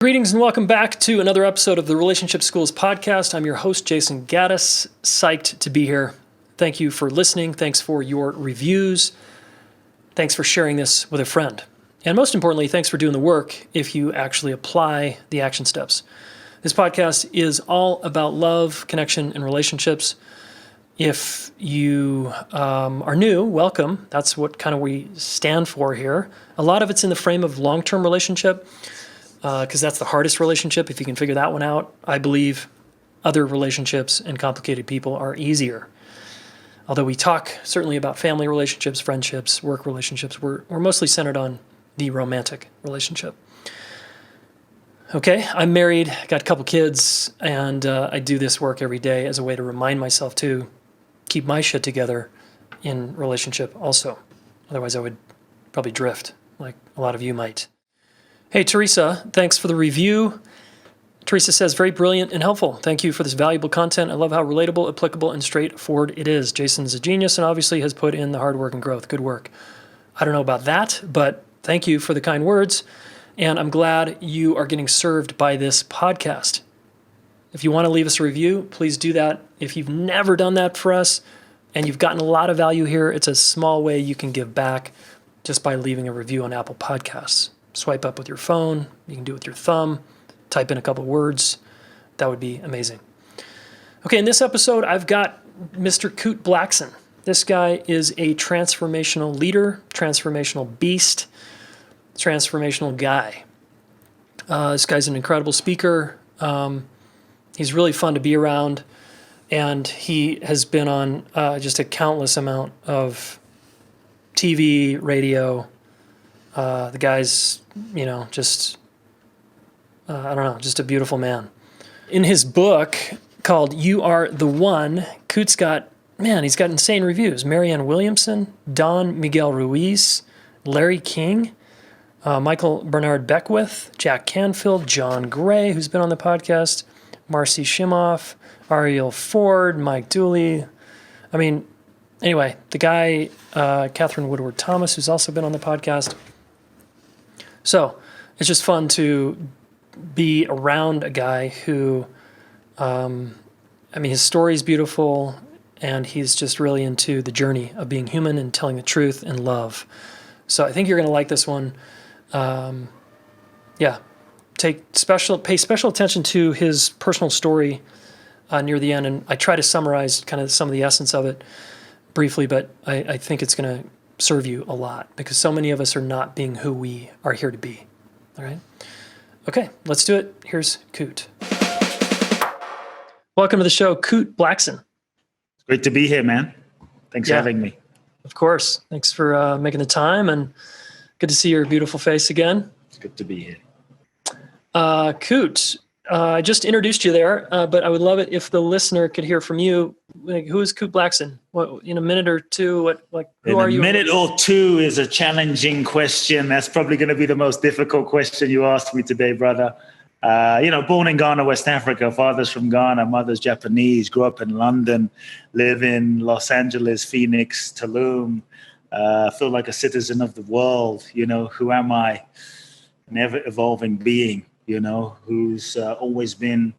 Greetings and welcome back to another episode of the Relationship Schools podcast. I'm your host, Jason Gaddis. Psyched to be here. Thank you for listening. Thanks for your reviews. Thanks for sharing this with a friend. And most importantly, thanks for doing the work if you actually apply the action steps. This podcast is all about love, connection, and relationships. If you are new, welcome. That's what kind of we stand for here. A lot of it's in the frame of long-term relationship, because that's the hardest relationship. If you can figure that one out, I believe other relationships and complicated people are easier. Although we talk certainly about family relationships, friendships, work relationships, we're mostly centered on the romantic relationship. Okay, I'm married, got a couple kids, and I do this work every day as a way to remind myself to keep my shit together in relationship also. Otherwise, I would probably drift, like a lot of you might. Hey, Teresa, thanks for the review. Teresa says, very brilliant and helpful. Thank you for this valuable content. I love how relatable, applicable, and straightforward it is. Jason's a genius and obviously has put in the hard work and growth. Good work. I don't know about that, but thank you for the kind words. And I'm glad you are getting served by this podcast. If you want to leave us a review, please do that. If you've never done that for us and you've gotten a lot of value here, it's a small way you can give back just by leaving a review on Apple Podcasts. Swipe up with your phone. You can do it with your thumb. Type in a couple words. That would be amazing. Okay, in this episode, I've got Mr. Kute Blackson. This guy is a transformational leader, transformational beast, transformational guy. This guy's an incredible speaker. He's really fun to be around, and he has been on just a countless amount of TV, radio. The guy's, just a beautiful man. In his book called You Are the One, Kute's he's got insane reviews. Marianne Williamson, Don Miguel Ruiz, Larry King, Michael Bernard Beckwith, Jack Canfield, John Gray, who's been on the podcast, Marcy Shimoff, Ariel Ford, Mike Dooley. Anyway, the guy, Catherine Woodward Thomas, who's also been on the podcast. So it's just fun to be around a guy who, his story is beautiful, and he's just really into the journey of being human and telling the truth and love. So I think you're going to like this one. Pay special attention to his personal story near the end, and I try to summarize kind of some of the essence of it briefly, but I think it's going to serve you a lot because so many of us are not being who we are here to be. All right? Okay, let's do it. Here's Kute. Welcome to the show, Kute Blackson. It's great to be here, man. Thanks for having me. Of course. Thanks for making the time, and good to see your beautiful face again. It's good to be here. Kute, I just introduced you there, but I would love it if the listener could hear from you. Like, who is Kute Blackson? What, in a minute or two, who are you? A minute or two is a challenging question. That's probably going to be the most difficult question you asked me today, brother. Born in Ghana, West Africa, father's from Ghana, mother's Japanese, grew up in London, live in Los Angeles, Phoenix, Tulum. Feel like a citizen of the world. Who am I? An ever-evolving being, who's always been,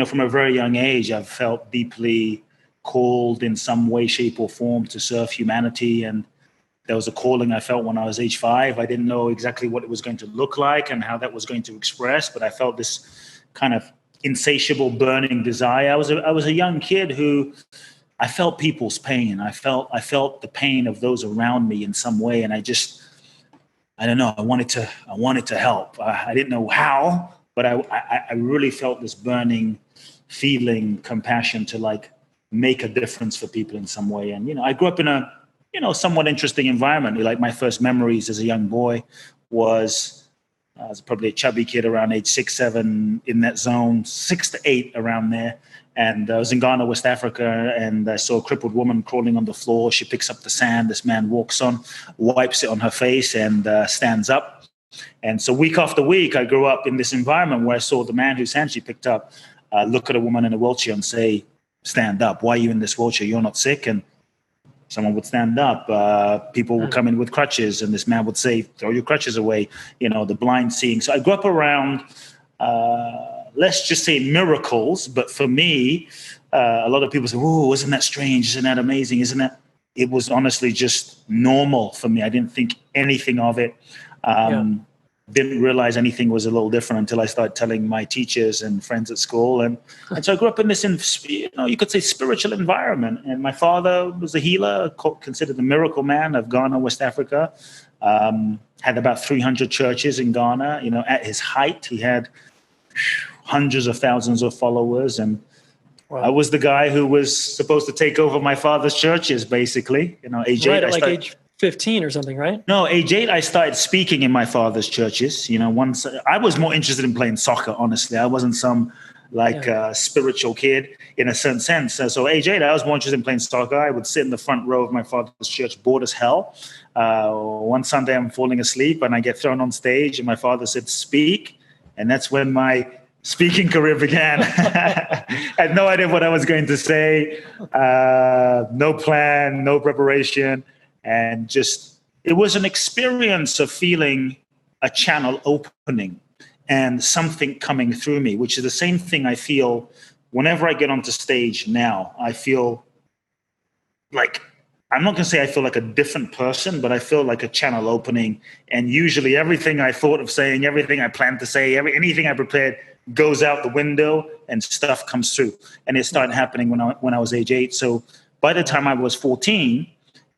from a very young age, I've felt deeply called in some way, shape, or form to serve humanity. And there was a calling I felt when I was age 5. I didn't know exactly what it was going to look like and how that was going to express, but I felt this kind of insatiable, burning desire. I was a young kid who I felt people's pain. I felt the pain of those around me in some way, and I don't know. I wanted to help. I didn't know how, but I really felt this burning feeling, compassion to make a difference for people in some way. And I grew up in a somewhat interesting environment. My first memories as a young boy was I was probably a chubby kid around age 6, 7 in that zone, 6 to 8 around there. And I was in Ghana, West Africa, and I saw a crippled woman crawling on the floor. She picks up the sand. This man walks on, wipes it on her face, and stands up. And so week after week, I grew up in this environment where I saw the man whose hand she picked up look at a woman in a wheelchair and say, "Stand up. Why are you in this wheelchair? You're not sick." And someone would stand up. People would come in with crutches, and this man would say, "Throw your crutches away." The blind seeing. So I grew up around let's just say miracles. But for me, a lot of people say, "Oh, isn't that strange? Isn't that amazing? Isn't that?" It was honestly just normal for me. I didn't think anything of it. Didn't realize anything was a little different until I started telling my teachers and friends at school. And so I grew up in this, you could say, spiritual environment. And my father was a healer, considered the miracle man of Ghana, West Africa. Had about 300 churches in Ghana. At his height, he had hundreds of thousands of followers. And wow. I was the guy who was supposed to take over my father's churches, basically. Age 8. Right, at like age 15 or something, right? No, age 8, I started speaking in my father's churches. Once I was more interested in playing soccer, honestly. I wasn't some spiritual kid in a certain sense. So age 8, I was more interested in playing soccer. I would sit in the front row of my father's church, bored as hell. One Sunday I'm falling asleep and I get thrown on stage and my father said, "Speak." And that's when my speaking career began. I had no idea what I was going to say. No plan, no preparation. And just, it was an experience of feeling a channel opening and something coming through me, which is the same thing I feel whenever I get onto stage now. I feel like, I'm not going to say I feel like a different person, but I feel like a channel opening. And usually everything I thought of saying, everything I planned to say, anything I prepared goes out the window and stuff comes through. And it started happening when I was age 8. So by the time I was 14,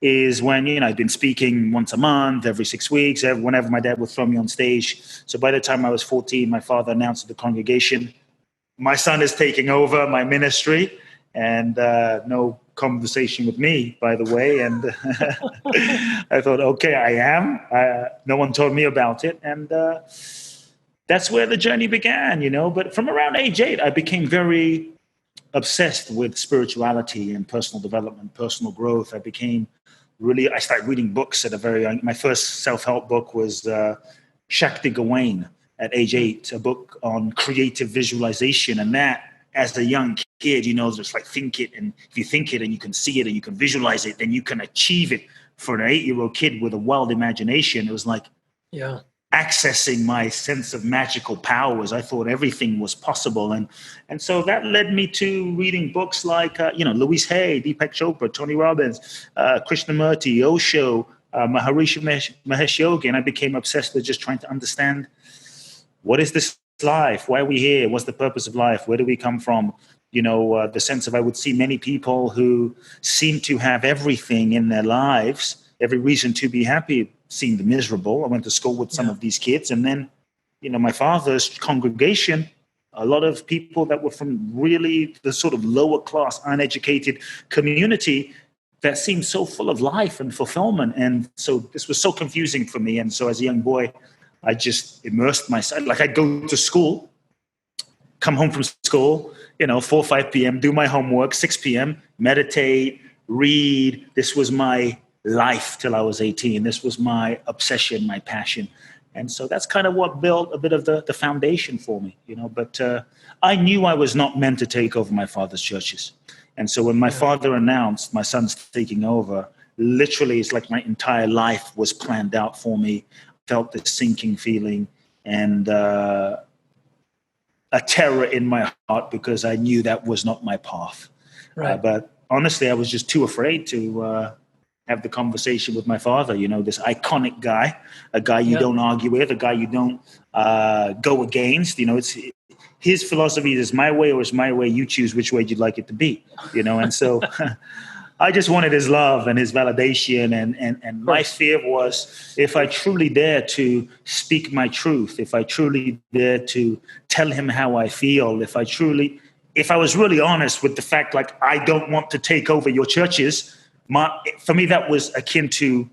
is when, I'd been speaking once a month, every 6 weeks, whenever my dad would throw me on stage. So by the time I was 14, my father announced to the congregation, "My son is taking over my ministry." And no conversation with me, by the way. And I thought, okay, I am. No one told me about it. And that's where the journey began, But from around age 8, I became very obsessed with spirituality and personal development, personal growth. I started reading books at a very young. My first self-help book was Shakti Gawain at age 8, a book on creative visualization. And that, as a young kid, just like think it. And if you think it and you can see it and you can visualize it, then you can achieve it. For an 8-year-old kid with a wild imagination, it was like, accessing my sense of magical powers. I thought everything was possible. And so that led me to reading books like, Louise Hay, Deepak Chopra, Tony Robbins, Krishnamurti, Osho, Maharishi Mahesh Yogi. And I became obsessed with just trying to understand, what is this life? Why are we here? What's the purpose of life? Where do we come from? The sense of, I would see many people who seem to have everything in their lives, every reason to be happy, seemed miserable. I went to school with some of these kids. And then, my father's congregation, a lot of people that were from really the sort of lower class, uneducated community that seemed so full of life and fulfillment. And so this was so confusing for me. And so as a young boy, I just immersed myself. Like, I'd go to school, come home from school, 4 or 5 p.m., do my homework, 6 p.m., meditate, read. This was my life till I was 18. This was my obsession, my passion. And so that's kind of what built a bit of the foundation for me, But I knew I was not meant to take over my father's churches. And so when my father announced my son's taking over, literally it's like my entire life was planned out for me. Felt this sinking feeling and a terror in my heart because I knew that was not my path. Right. But honestly, I was just too afraid to have the conversation with my father, this iconic guy, a guy you don't argue with, a guy you don't go against. It's his philosophy is my way or is my way. You choose which way you'd like it to be, And so I just wanted his love and his validation. And my fear was, if I truly dare to speak my truth, if I truly dare to tell him how I feel, if I was really honest with the fact, like, I don't want to take over your churches, for me, that was akin to,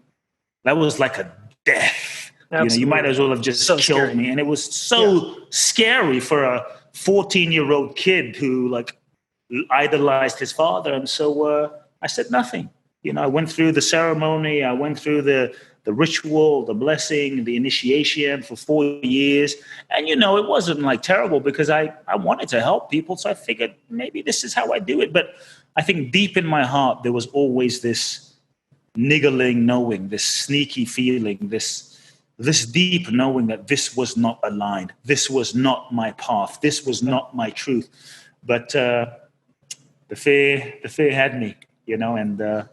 that was like a death. You might as well have just killed me. And it was so scary for a 14-year-old kid who idolized his father. And so I said nothing. I went through the ceremony. I went through the ritual, the blessing, the initiation for 4 years. And, it wasn't terrible because I wanted to help people. So I figured maybe this is how I do it. But I think deep in my heart, there was always this niggling knowing, this sneaky feeling, this this deep knowing that this was not aligned. This was not my path. This was not my truth. But the fear had me, and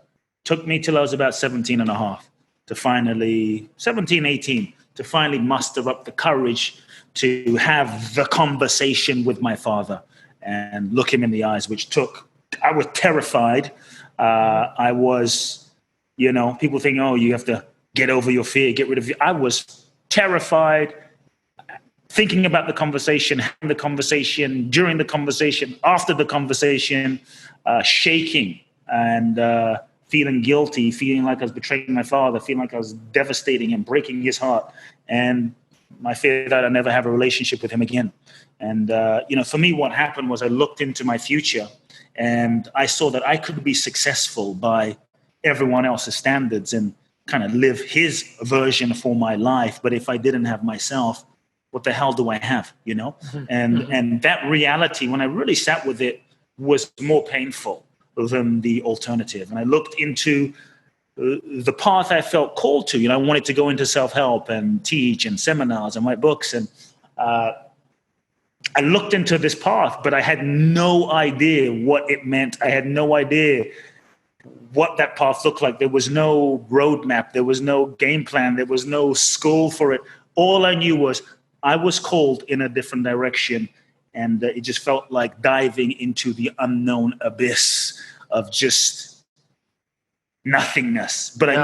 took me till I was about 17 and a half to finally, 17, 18, to finally muster up the courage to have the conversation with my father and look him in the eyes, I was terrified. I was, people think, oh, you have to get over your fear, get rid of it. I was terrified, thinking about the conversation, having the conversation, during the conversation, after the conversation, shaking and feeling guilty, feeling like I was betraying my father, feeling like I was devastating him, breaking his heart. And my fear that I'd never have a relationship with him again. And, for me, what happened was I looked into my future and I saw that I could be successful by everyone else's standards and kind of live his version for my life. But if I didn't have myself, what the hell do I have, Mm-hmm. And that reality, when I really sat with it, was more painful than the alternative. And I looked into the path I felt called to. I wanted to go into self-help and teach and seminars and write books. And I looked into this path, but I had no idea what it meant. I had no idea what that path looked like. There was no roadmap. There was no game plan. There was no school for it. All I knew was I was called in a different direction. And it just felt like diving into the unknown abyss of just nothingness. But yeah.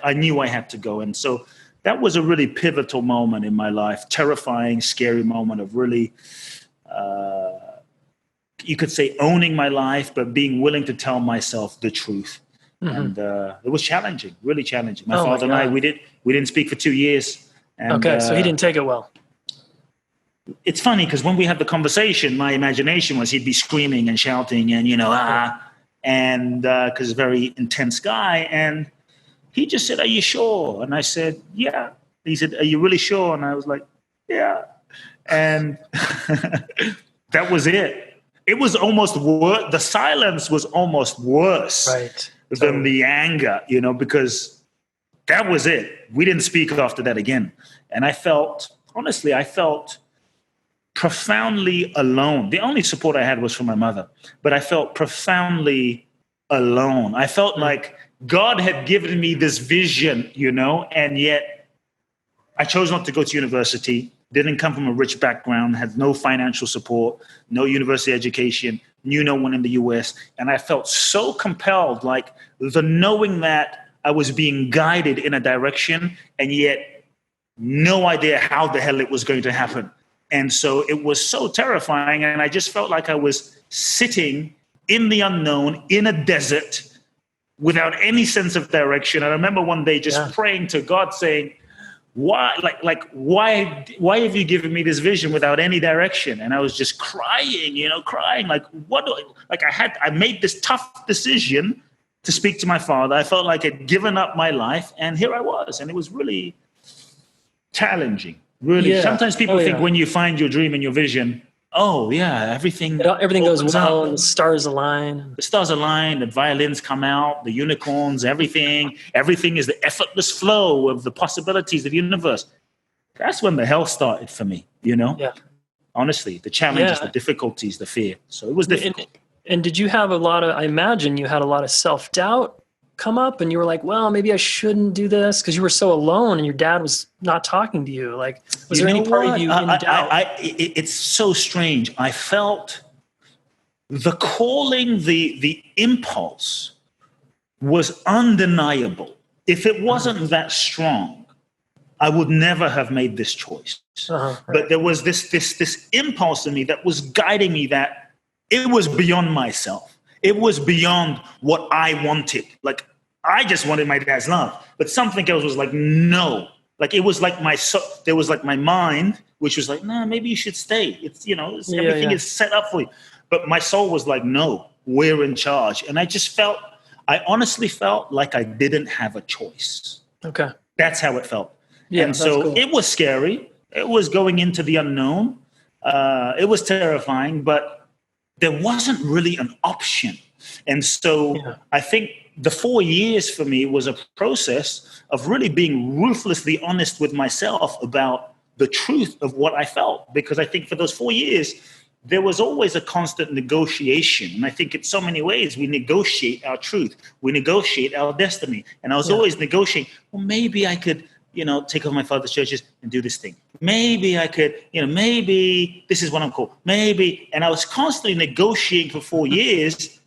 I knew I had to go. And so that was a really pivotal moment in my life, terrifying, scary moment of really, you could say, owning my life, but being willing to tell myself the truth. Mm-hmm. And it was challenging, really challenging. My father and I, we didn't speak for 2 years. And, okay, so he didn't take it well. It's funny because when we had the conversation, my imagination was he'd be screaming and shouting and, and because he's a very intense guy. And he just said, "Are you sure?" And I said, "Yeah." He said, "Are you really sure?" And I was like, "Yeah." And that was it. It was almost worse. The silence was almost worse than the anger, because that was it. We didn't speak after that again. And I felt profoundly alone. The only support I had was from my mother, but I felt profoundly alone. I felt like God had given me this vision, and yet I chose not to go to university, didn't come from a rich background, had no financial support, no university education, knew no one in the US. And I felt so compelled, like the knowing that I was being guided in a direction and yet no idea how the hell it was going to happen. And so it was so terrifying. And I just felt like I was sitting in the unknown, in a desert, without any sense of direction. And I remember one day just praying to God saying, why have you given me this vision without any direction? And I was just crying, like, I made this tough decision to speak to my father. I felt like I'd given up my life, and here I was. And it was really challenging. Really, sometimes people think when you find your dream and your vision, everything goes well, and the stars align. The stars align, the violins come out, the unicorns, everything is the effortless flow of the possibilities of the universe. That's when the hell started for me, Yeah. Honestly, the challenges, the difficulties, the fear. So it was difficult. And did you have I imagine you had a lot of self-doubt come up and you were like, well, maybe I shouldn't do this because you were so alone and your dad was not talking to you. Like, was there any part of you in doubt? It's so strange. I felt the calling, the impulse was undeniable. If it wasn't that strong, I would never have made this choice. But there was this impulse in me that was guiding me, that it was beyond myself. It was beyond what I wanted. Like, I just wanted my dad's love, but something else was like, no. Like, it was like there was like my mind, which was like, nah, maybe you should stay. It's, everything is set up for you. But my soul was like, no, we're in charge. And I honestly felt like I didn't have a choice. Okay. That's how it felt. Yeah, and so cool. It was scary. It was going into the unknown. It was terrifying, but there wasn't really an option And so I think the 4 years for me was a process of really being ruthlessly honest with myself about the truth of what I felt. Because I think for those 4 years, there was always a constant negotiation. And I think in so many ways, we negotiate our truth. We negotiate our destiny. And I was always negotiating, well, maybe I could, take over my father's churches and do this thing. Maybe I could, maybe this is what I'm called. Maybe. And I was constantly negotiating for 4 years.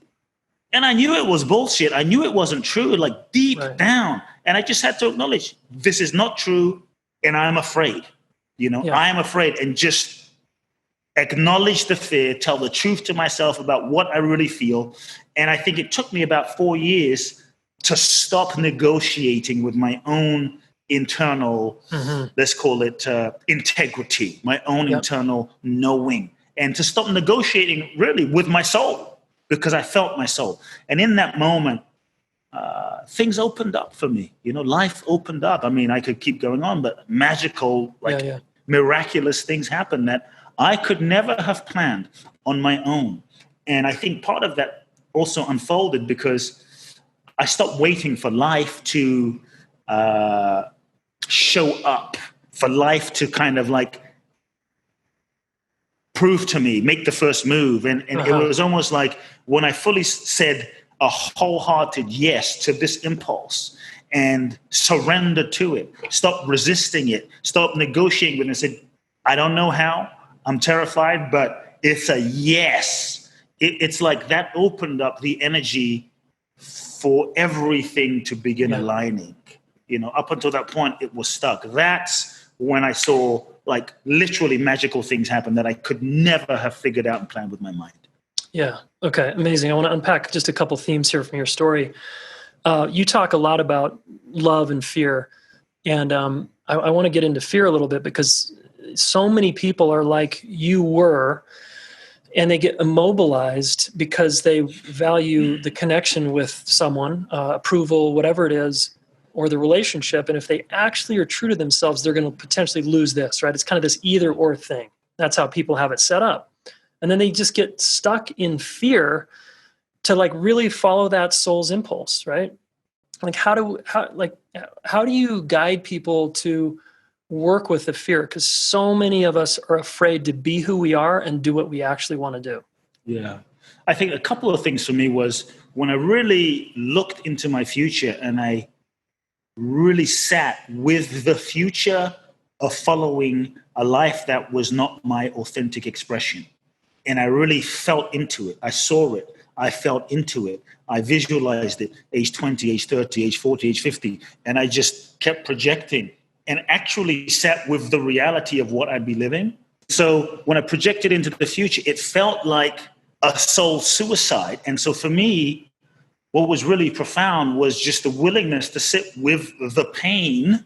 And I knew it was bullshit. I knew it wasn't true, like deep down. And I just had to acknowledge this is not true. And I'm afraid, I am afraid, and just acknowledge the fear, tell the truth to myself about what I really feel. And I think it took me about 4 years to stop negotiating with my own internal, let's call it integrity, my own internal knowing, and to stop negotiating really with my soul, because I felt my soul. And in that moment, things opened up for me. Life opened up. I mean, I could keep going on, but magical, miraculous things happened that I could never have planned on my own. And I think part of that also unfolded because I stopped waiting for life to show up, for life to kind of like prove to me, make the first move. And it was almost like when I fully said a wholehearted yes to this impulse and surrender to it, stop resisting it, stop negotiating with it, and said, I don't know how, I'm terrified, but it's a yes. It's like that opened up the energy for everything to begin aligning. Up until that point, it was stuck. That's when I saw like literally magical things happen that I could never have figured out and planned with my mind. Yeah. Okay. Amazing. I want to unpack just a couple themes here from your story. You talk a lot about love and fear. And I want to get into fear a little bit because so many people are like you were, and they get immobilized because they value the connection with someone, approval, whatever it is, or the relationship. And if they actually are true to themselves, they're going to potentially lose this, right? It's kind of this either or thing. That's how people have it set up. And then they just get stuck in fear to like really follow that soul's impulse, right? Like how do you guide people to work with the fear? Because so many of us are afraid to be who we are and do what we actually want to do. Yeah. I think a couple of things for me was when I really looked into my future and I really sat with the future of following a life that was not my authentic expression. And I really felt into it. I saw it. I felt into it. I visualized it, age 20, age 30, age 40, age 50. And I just kept projecting and actually sat with the reality of what I'd be living. So when I projected into the future, it felt like a soul suicide. And so for me, what was really profound was just the willingness to sit with the pain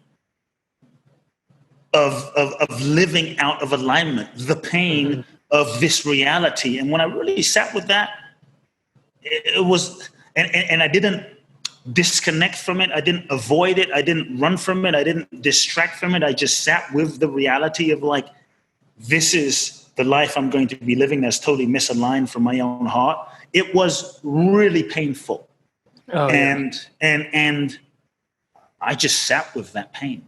of living out of alignment, the pain of this reality. And when I really sat with that, it was, and I didn't disconnect from it. I didn't avoid it. I didn't run from it. I didn't distract from it. I just sat with the reality of like, this is the life I'm going to be living that's totally misaligned from my own heart. It was really painful. And I just sat with that pain.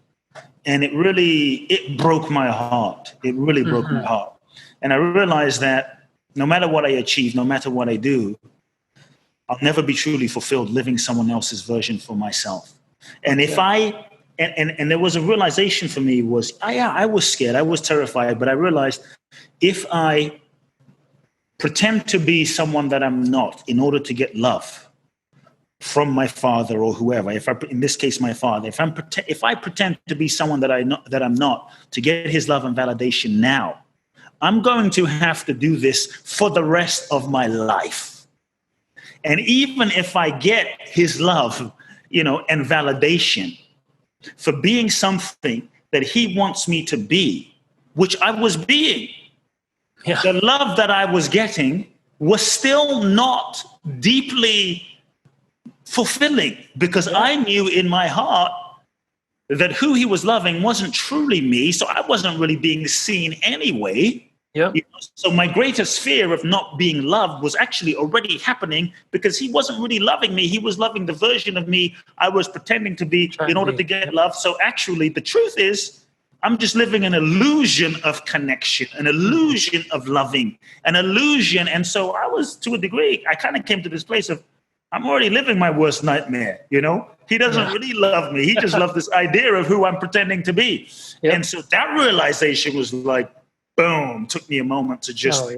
And it broke my heart. It really broke my heart. And I realized that no matter what I achieve, no matter what I do, I'll never be truly fulfilled living someone else's version for myself. And if and there was a realization for me was, I was scared, I was terrified, but I realized if I pretend to be someone that I'm not in order to get love from my father or whoever, in this case, my father, if I pretend to be someone that I'm not to get his love and validation now, I'm going to have to do this for the rest of my life. And even if I get his love, and validation for being something that he wants me to be, which I was being, the love that I was getting was still not deeply fulfilling because I knew in my heart that who he was loving wasn't truly me. So I wasn't really being seen anyway. Yep. So my greatest fear of not being loved was actually already happening because he wasn't really loving me. He was loving the version of me I was pretending to be in order to get love. So actually, the truth is, I'm just living an illusion of connection, an illusion of loving, an illusion. And so I was, to a degree, I kind of came to this place of, I'm already living my worst nightmare, He doesn't really love me. He just loved this idea of who I'm pretending to be. Yep. And so that realization was like, boom, took me a moment to just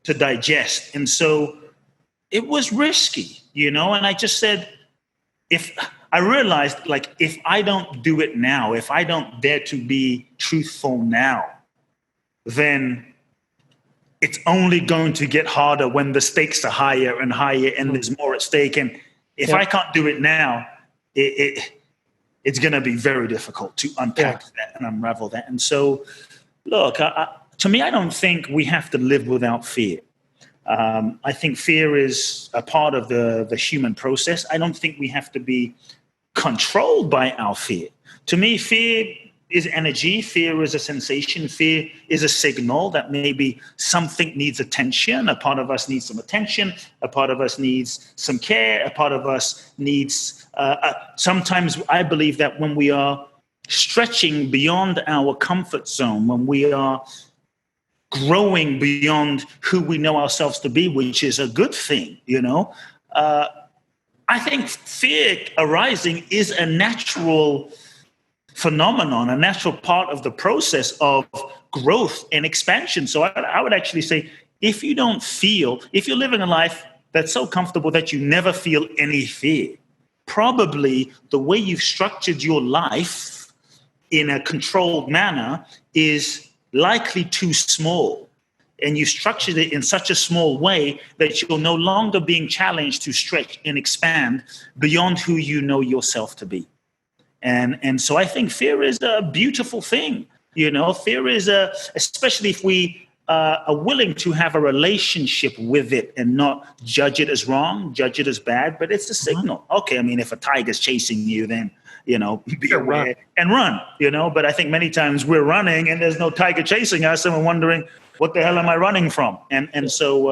to digest. And so it was risky, and I just said, if I realized, like, if I don't do it now, if I don't dare to be truthful now, then it's only going to get harder when the stakes are higher and higher and there's more at stake. And if I can't do it now, it's going to be very difficult to unpack that and unravel that. And so, look, to me, I don't think we have to live without fear. I think fear is a part of the human process. I don't think we have to be controlled by our fear. To me, fear is energy. Fear is a sensation. Fear is a signal that maybe something needs attention. A part of us needs some attention. A part of us needs some care. A part of us needs, sometimes I believe that when we are stretching beyond our comfort zone, when we are growing beyond who we know ourselves to be, which is a good thing, I think fear arising is a natural phenomenon, a natural part of the process of growth and expansion. So I would actually say, if you're living a life that's so comfortable that you never feel any fear, probably the way you've structured your life in a controlled manner is likely too small. And you structured it in such a small way that you're no longer being challenged to stretch and expand beyond who you know yourself to be. And so I think fear is a beautiful thing. Fear is especially if we are willing to have a relationship with it and not judge it as wrong, judge it as bad, but it's a signal. Okay, I mean, if a tiger's chasing you, then, be aware and run, but I think many times we're running and there's no tiger chasing us and we're wondering, what the hell am I running from? And so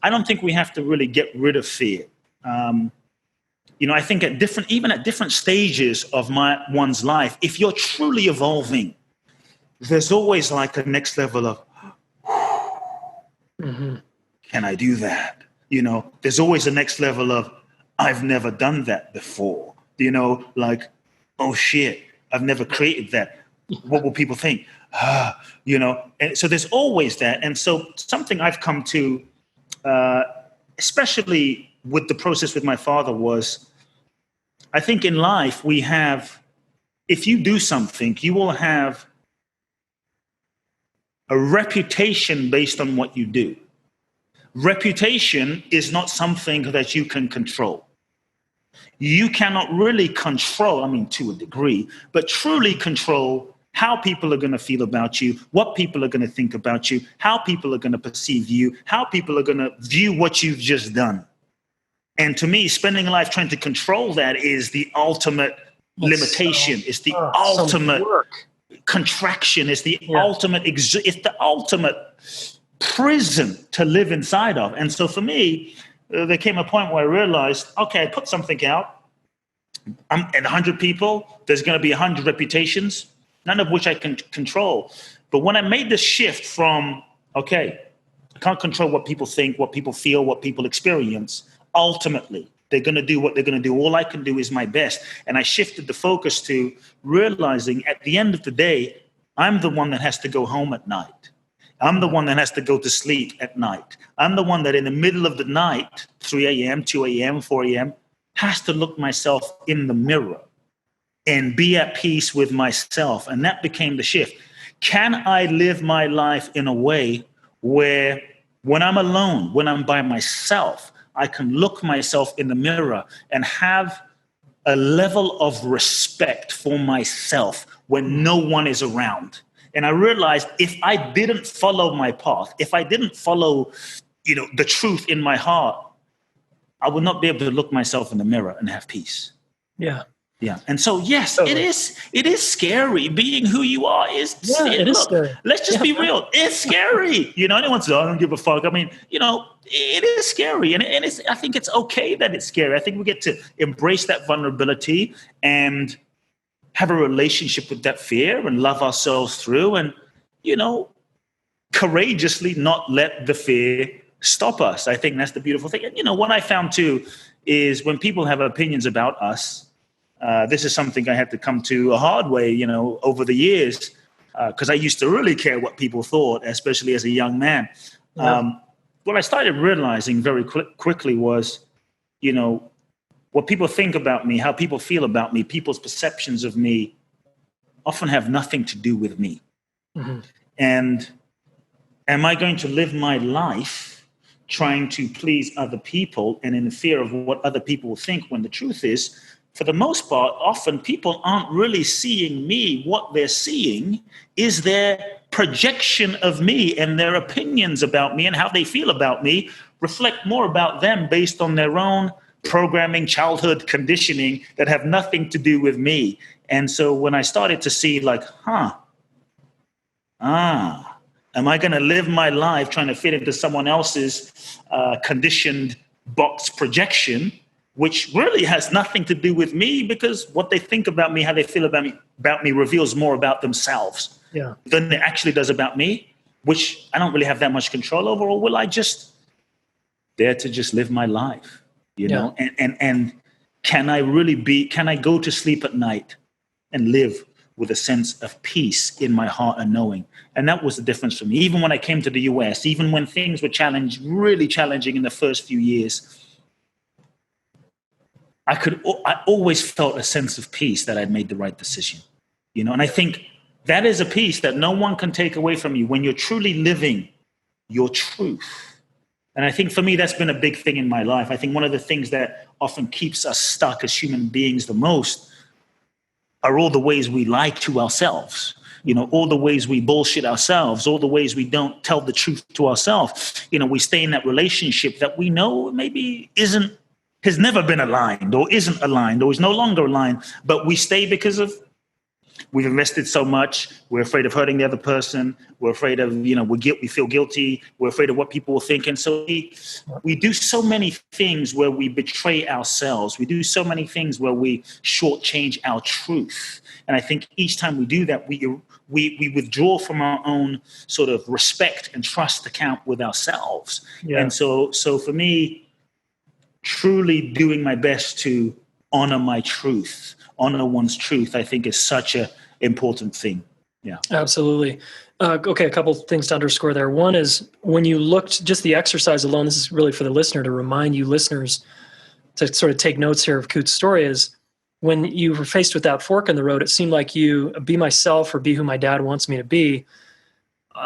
I don't think we have to really get rid of fear. I think even at different stages of one's life, if you're truly evolving, there's always like a next level of, can I do that? There's always a next level of, I've never done that before. Like, oh shit, I've never created that. What will people think? And so there's always that. And so something I've come to, especially with the process with my father, was I think in life if you do something, you will have a reputation based on what you do. Reputation is not something that you can control. You cannot really control, to a degree, but truly control how people are going to feel about you, what people are going to think about you, how people are going to perceive you, how people are going to view what you've just done. And to me, spending a life trying to control that is the ultimate limitation. It's the ultimate contraction. It's the ultimate prison to live inside of. And so for me, there came a point where I realized, okay, I put something out. I'm at 100 people. There's going to be 100 reputations, none of which I can control. But when I made the shift from, okay, I can't control what people think, what people feel, what people experience. Ultimately, they're going to do what they're going to do. All I can do is my best. And I shifted the focus to realizing at the end of the day, I'm the one that has to go home at night. I'm the one that has to go to sleep at night. I'm the one that in the middle of the night, 3 a.m., 2 a.m., 4 a.m., has to look myself in the mirror and be at peace with myself. And that became the shift. Can I live my life in a way where when I'm alone, when I'm by myself, I can look myself in the mirror and have a level of respect for myself when no one is around? And I realized if I didn't follow my path, if I didn't follow, the truth in my heart, I would not be able to look myself in the mirror and have peace. Yeah. Yeah. And so, yes, Totally. it is scary. Being who you are is, It is look, scary. let's just be real. It's scary. Anyone says, I don't give a fuck. I mean, it is scary. And I think it's okay that it's scary. I think we get to embrace that vulnerability and have a relationship with that fear and love ourselves through and, courageously not let the fear stop us. I think that's the beautiful thing. And, what I found too is when people have opinions about us, this is something I had to come to a hard way, over the years, because I used to really care what people thought, especially as a young man. Yeah. What I started realizing very quickly was, what people think about me, how people feel about me, people's perceptions of me often have nothing to do with me. Mm-hmm. And am I going to live my life trying to please other people and in fear of what other people will think, when the truth is, for the most part, often people aren't really seeing me. What they're seeing is their projection of me, and their opinions about me and how they feel about me reflect more about them based on their own programming, childhood conditioning that have nothing to do with me. And so when I started to see am I going to live my life trying to fit into someone else's conditioned box projection, which really has nothing to do with me, because what they think about me, how they feel about me reveals more about themselves than it actually does about me, which I don't really have that much control over? Or will I just dare to just live my life, And can I go to sleep at night and live with a sense of peace in my heart and knowing? And that was the difference for me. Even when I came to the US, even when things were really challenging in the first few years, I always felt a sense of peace that I'd made the right decision, And I think that is a peace that no one can take away from you when you're truly living your truth. And I think for me, that's been a big thing in my life. I think one of the things that often keeps us stuck as human beings the most are all the ways we lie to ourselves, all the ways we bullshit ourselves, all the ways we don't tell the truth to ourselves. We stay in that relationship that we know maybe has never been aligned or isn't aligned or is no longer aligned, but we stay because we've invested so much. We're afraid of hurting the other person. We're afraid of, we feel guilty. We're afraid of what people will think. And so we do so many things where we betray ourselves. We do so many things where we shortchange our truth. And I think each time we do that, we withdraw from our own sort of respect and trust account with ourselves. Yeah. And so for me, truly doing my best to honor my truth, honor one's truth, I think is such an important thing. Yeah, absolutely. Okay, a couple of things to underscore there. One is when you looked, just the exercise alone, this is really for the listener to remind you listeners to sort of take notes here of Kute's story, is when you were faced with that fork in the road, it seemed like you be myself or be who my dad wants me to be.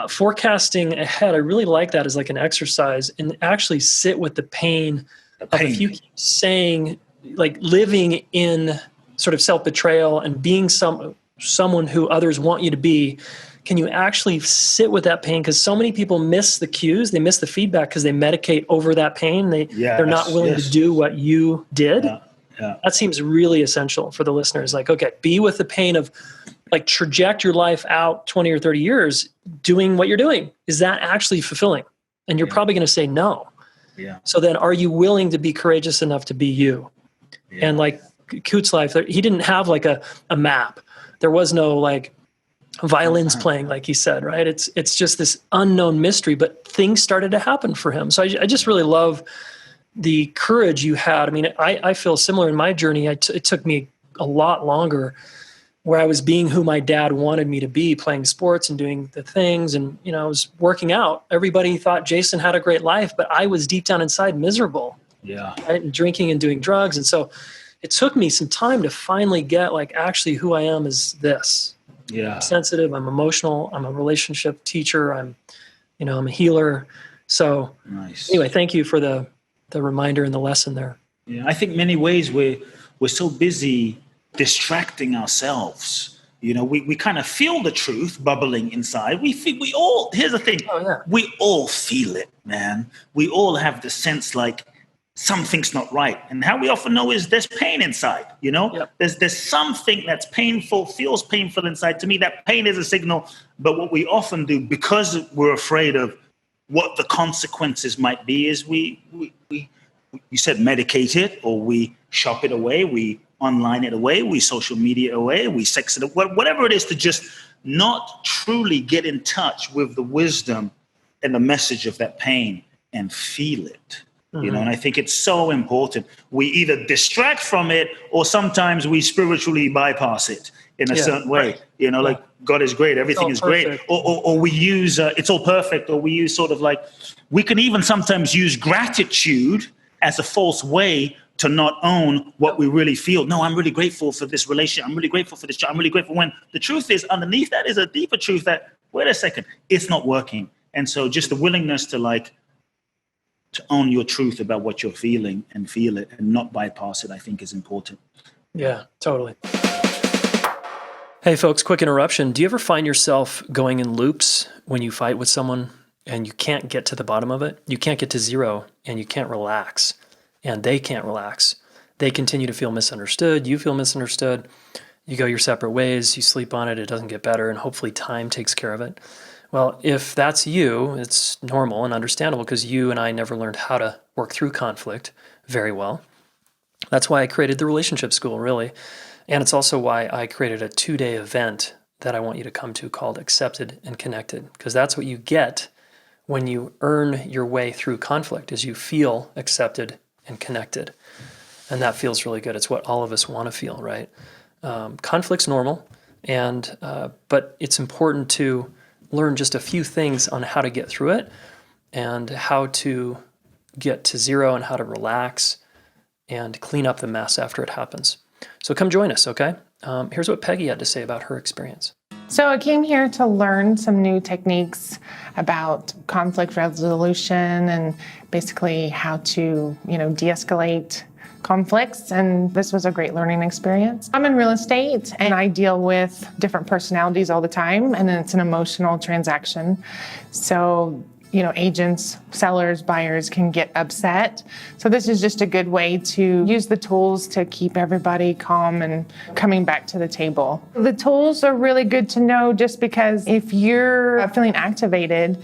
Forecasting ahead, I really like that as like an exercise, and actually sit with the pain. If you keep saying, like, living in sort of self-betrayal and being someone who others want you to be, can you actually sit with that pain? Because so many people miss the cues, they miss the feedback because they medicate over that pain. They're not willing to do what you did. That seems really essential for the listeners. Like, okay, be with the pain of, like, traject your life out 20 or 30 years doing what you're doing. Is that actually fulfilling? And you're probably going to say no. Yeah. So then are you willing to be courageous enough to be you? Yeah. And like Kute's life, he didn't have like a map. There was no like violins playing, like he said, right? It's just this unknown mystery, but things started to happen for him. So I just really love the courage you had. I mean, I feel similar in my journey. It took me a lot longer, where I was being who my dad wanted me to be, playing sports and doing the things. And, I was working out. Everybody thought Jason had a great life, but I was deep down inside miserable. Yeah. Right? And drinking and doing drugs. And so it took me some time to finally get, like, actually who I am is this. Yeah. I'm sensitive. I'm emotional. I'm a relationship teacher. I'm a healer. So anyway, thank you for the reminder and the lesson there. Yeah. I think many ways we're so busy distracting ourselves. We kind of feel the truth bubbling inside. Here's the thing. Oh, yeah. We all feel it, man. We all have the sense like something's not right. And how we often know is there's pain inside, you know? Yep. There's something that's painful, feels painful inside. To me, that pain is a signal. But what we often do, because we're afraid of what the consequences might be, is we said medicate it, or we shop it away, we online it away, we social media it away, we sex it away, whatever it is, to just not truly get in touch with the wisdom and the message of that pain and feel it. You know, and I think it's so important. We either distract from it, or sometimes we spiritually bypass it in a certain way. Right. You know, like God is great, everything is perfect. Great. Or we use, it's all perfect, or we use sort of like, we can even sometimes use gratitude as a false way to not own what we really feel. No, I'm really grateful for this relationship. I'm really grateful for this job. I'm really grateful, when the truth is, underneath that is a deeper truth that, wait a second, it's not working. And so just the willingness to own your truth about what you're feeling and feel it and not bypass it, I think, is important. Yeah, totally. Hey folks, quick interruption. Do you ever find yourself going in loops when you fight with someone and you can't get to the bottom of it? You can't get to zero, and you can't relax, and they can't relax. They continue to feel misunderstood. You feel misunderstood. You go your separate ways. You sleep on it. It doesn't get better, and hopefully time takes care of it. Well, if that's you, it's normal and understandable, because you and I never learned how to work through conflict very well. That's why I created the Relationship School, really. And it's also why I created a 2-day event that I want you to come to called Accepted and Connected, because that's what you get when you earn your way through conflict, is you feel accepted and connected. And that feels really good. It's what all of us want to feel, right? Conflict's normal, but it's important to learn just a few things on how to get through it, and how to get to zero, and how to relax and clean up the mess after it happens. So come join us, okay? Here's what Peggy had to say about her experience. So I came here to learn some new techniques about conflict resolution, and basically how to, de-escalate conflicts, and this was a great learning experience. I'm in real estate, and I deal with different personalities all the time, and it's an emotional transaction. So, agents, sellers, buyers can get upset. So this is just a good way to use the tools to keep everybody calm and coming back to the table. The tools are really good to know, just because if you're feeling activated,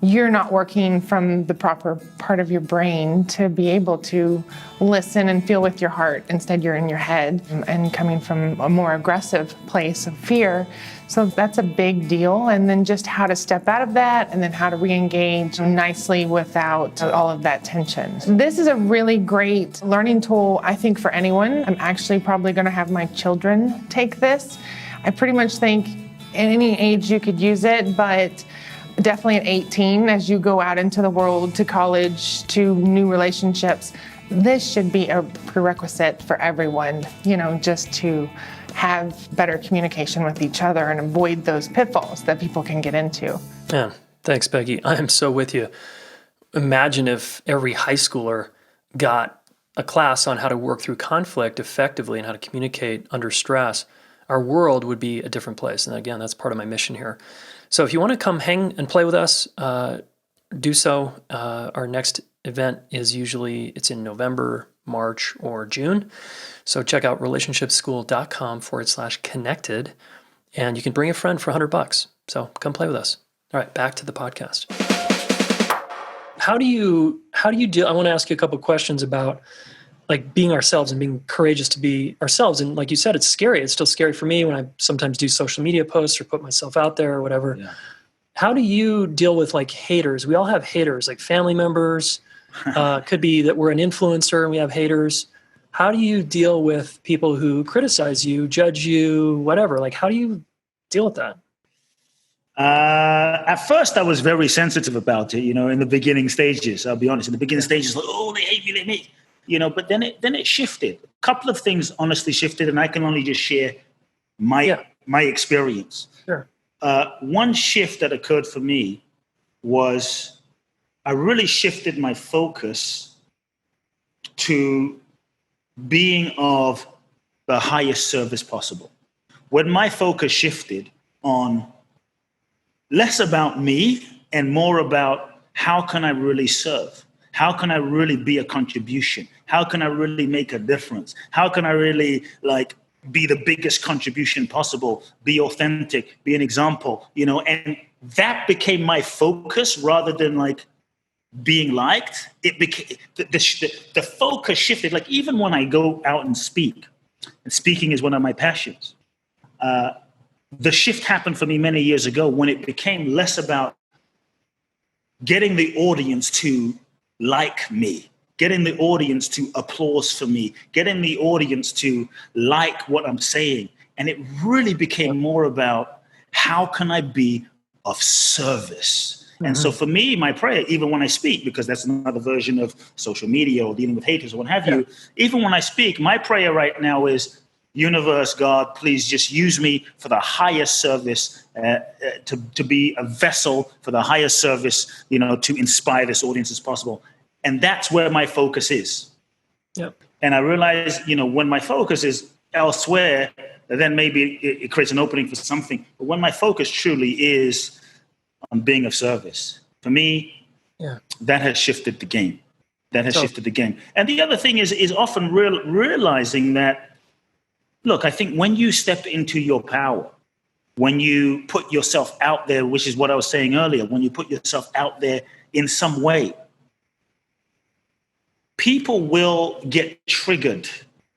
you're not working from the proper part of your brain to be able to listen and feel with your heart. Instead, you're in your head and coming from a more aggressive place of fear. So that's a big deal. And then just how to step out of that, and then how to re-engage nicely without all of that tension. This is a really great learning tool, I think, for anyone. I'm actually probably going to have my children take this. I pretty much think at any age you could use it, but definitely at 18, as you go out into the world, to college, to new relationships, this should be a prerequisite for everyone, just to have better communication with each other and avoid those pitfalls that people can get into. Yeah, thanks, Peggy. I am so with you. Imagine if every high schooler got a class on how to work through conflict effectively and how to communicate under stress. Our world would be a different place. And again, that's part of my mission here. So if you want to come hang and play with us, do so. Our next event is it's in November, March, or June. So check out relationshipschool.com/connected, and you can bring a friend for $100. So come play with us. All right, back to the podcast. How do you deal? I want to ask you a couple of questions about like being ourselves and being courageous to be ourselves. And like you said, it's scary. It's still scary for me when I sometimes do social media posts or put myself out there or whatever. Yeah. How do you deal with like haters? We all have haters, like family members. Could be that we're an influencer and we have haters. How do you deal with people who criticize you, judge you, whatever? Like, how do you deal with that? At first, I was very sensitive about it, in the beginning stages. I'll be honest. In the beginning stages, like, oh, they hate me. But then it shifted. A couple of things honestly shifted, and I can only just share my experience. Sure. One shift that occurred for me was I really shifted my focus to being of the highest service possible. When my focus shifted on less about me and more about how can I really serve? How can I really be a contribution? How can I really make a difference? How can I really be the biggest contribution possible, be authentic, be an example, and that became my focus rather than being liked. It became the focus shifted. Even when I go out and speaking is one of my passions. The shift happened for me many years ago when it became less about getting the audience to like me, getting the audience to applause for me, getting the audience to like what I'm saying. And it really became more about how can I be of service? Mm-hmm. And so for me, my prayer, even when I speak, because that's another version of social media or dealing with haters or what have you, even when I speak, my prayer right now is, universe, God, please just use me for the highest service, to be a vessel for the highest service, to inspire this audience as possible. And that's where my focus is. Yep. And I realize, when my focus is elsewhere, then maybe it creates an opening for something. But when my focus truly is on being of service, for me, that has shifted the game. Shifted the game. And the other thing is often realizing that, look, I think when you step into your power, when you put yourself out there, which is what I was saying earlier, when you put yourself out there in some way, people will get triggered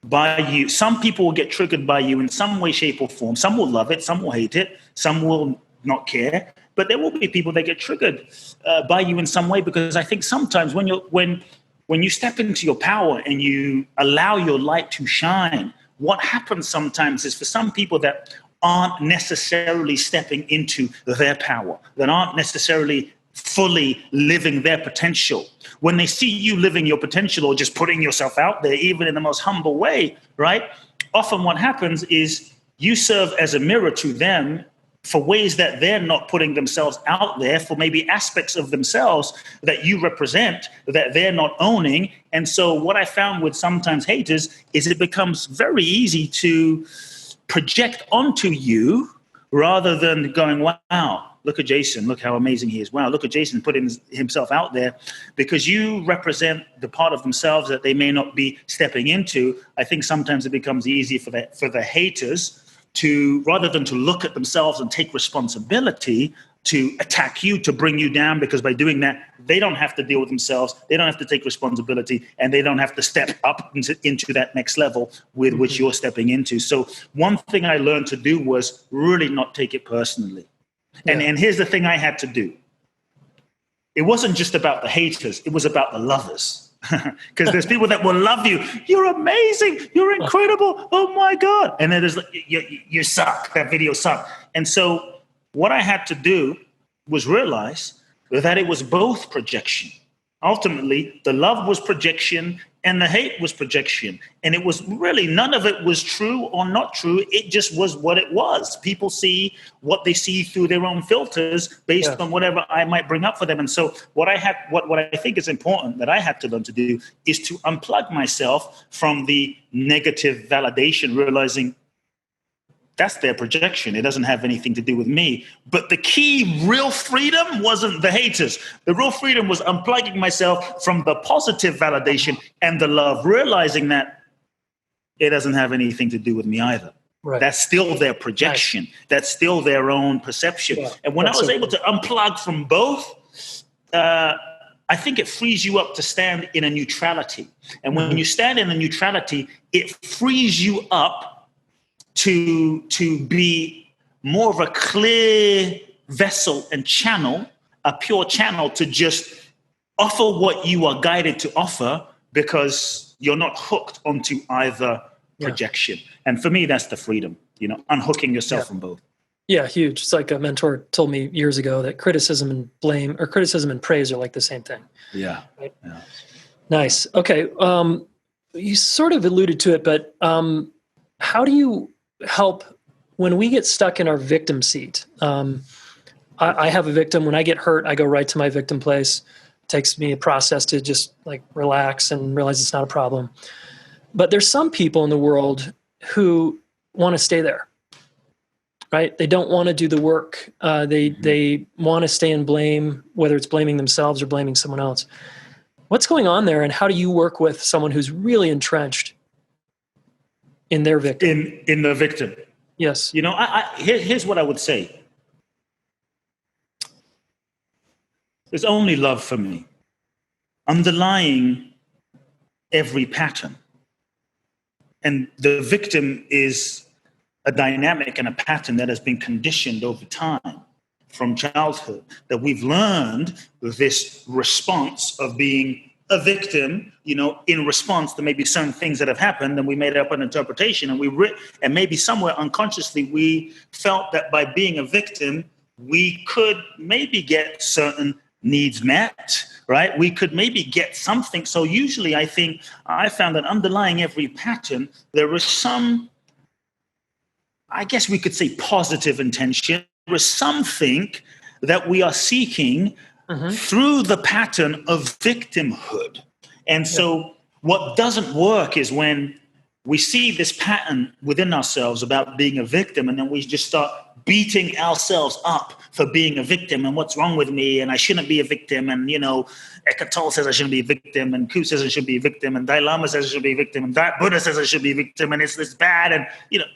by you. Some people will get triggered by you in some way, shape, or form. Some will love it, some will hate it, some will not care. But there will be people that get triggered by you in some way, because I think sometimes when you step into your power and you allow your light to shine, what happens sometimes is for some people that aren't necessarily stepping into their power, that aren't necessarily fully living their potential, when they see you living your potential or just putting yourself out there, even in the most humble way, right? Often what happens is you serve as a mirror to them for ways that they're not putting themselves out there, for maybe aspects of themselves that you represent that they're not owning. And so what I found with sometimes haters is it becomes very easy to project onto you rather than going, wow, look at Jason, look how amazing he is. Wow, look at Jason putting himself out there, because you represent the part of themselves that they may not be stepping into. I think sometimes it becomes easy for the haters to, rather than to look at themselves and take responsibility, to attack you, to bring you down, because by doing that, they don't have to deal with themselves, they don't have to take responsibility, and they don't have to step up into that next level with which you're stepping into. So one thing I learned to do was really not take it personally. And here's the thing I had to do. It wasn't just about the haters, it was about the lovers. Because there's people that will love you. You're amazing. You're incredible. Oh my God. And then there's you suck. That video sucked. And so what I had to do was realize that it was both projection. Ultimately, the love was projection and the hate was projection. And it was really, none of it was true or not true. It just was what it was. People see what they see through their own filters based on whatever I might bring up for them. And so what I think is important that I had to learn to do is to unplug myself from the negative validation, realizing that's their projection. It doesn't have anything to do with me. But the key real freedom wasn't the haters. The real freedom was unplugging myself from the positive validation and the love, realizing that it doesn't have anything to do with me either. Right. That's still their projection. Nice. That's still their own perception. Yeah, and when I was able to unplug from both, I think it frees you up to stand in a neutrality. And when you stand in a neutrality, it frees you up to be more of a clear vessel and channel, a pure channel, to just offer what you are guided to offer, because you're not hooked onto either projection. And for me, that's the freedom, unhooking yourself from both. Yeah, huge. It's like a mentor told me years ago that criticism and blame, or criticism and praise, are like the same thing. Yeah. Right? Yeah. Nice. Okay. You sort of alluded to it, but how do you help when we get stuck in our victim seat? I have a victim. When I get hurt, I go right to my victim place. It takes me a process to just relax and realize it's not a problem. But there's some people in the world who want to stay there, right? They don't want to do the work. They want to stay in blame, whether it's blaming themselves or blaming someone else. What's going on there, and how do you work with someone who's really entrenched in their victim? In the victim. Yes. You know, here's what I would say. There's only love for me. Underlying every pattern. And the victim is a dynamic and a pattern that has been conditioned over time from childhood, that we've learned this response of being a victim, you know, in response to maybe certain things that have happened, and we made up an interpretation, and maybe somewhere unconsciously we felt that by being a victim, we could maybe get certain needs met, right? We could maybe get something. So usually I think I found that underlying every pattern, there is some, I guess we could say, positive intention. There is something that we are seeking through the pattern of victimhood. And so what doesn't work is when we see this pattern within ourselves about being a victim, and then we just start beating ourselves up for being a victim, and what's wrong with me, and I shouldn't be a victim, and, you know, Eckhart Tolle says I shouldn't be a victim, and Kute says I should be a victim, and Dalai Lama says I should be a victim, and Buddha says I should be a victim, and it's bad. And, you know,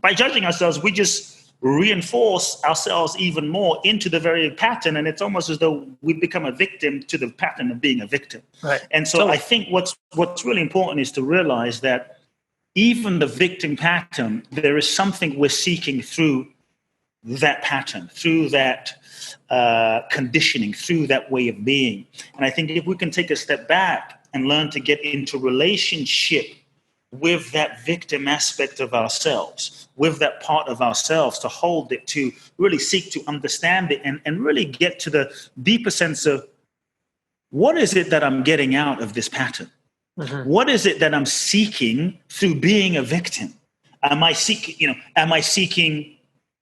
by judging ourselves, we just reinforce ourselves even more into the very pattern, and it's almost as though we become a victim to the pattern of being a victim. Right. And so I think what's really important is to realize that even the victim pattern, there is something we're seeking through that pattern, through that conditioning, through that way of being. And I think if we can take a step back and learn to get into relationship with that victim aspect of ourselves, with that part of ourselves, to hold it, to really seek to understand it, and really get to the deeper sense of what is it that I'm getting out of this pattern? What is it that I'm seeking through being a victim? Am I seeking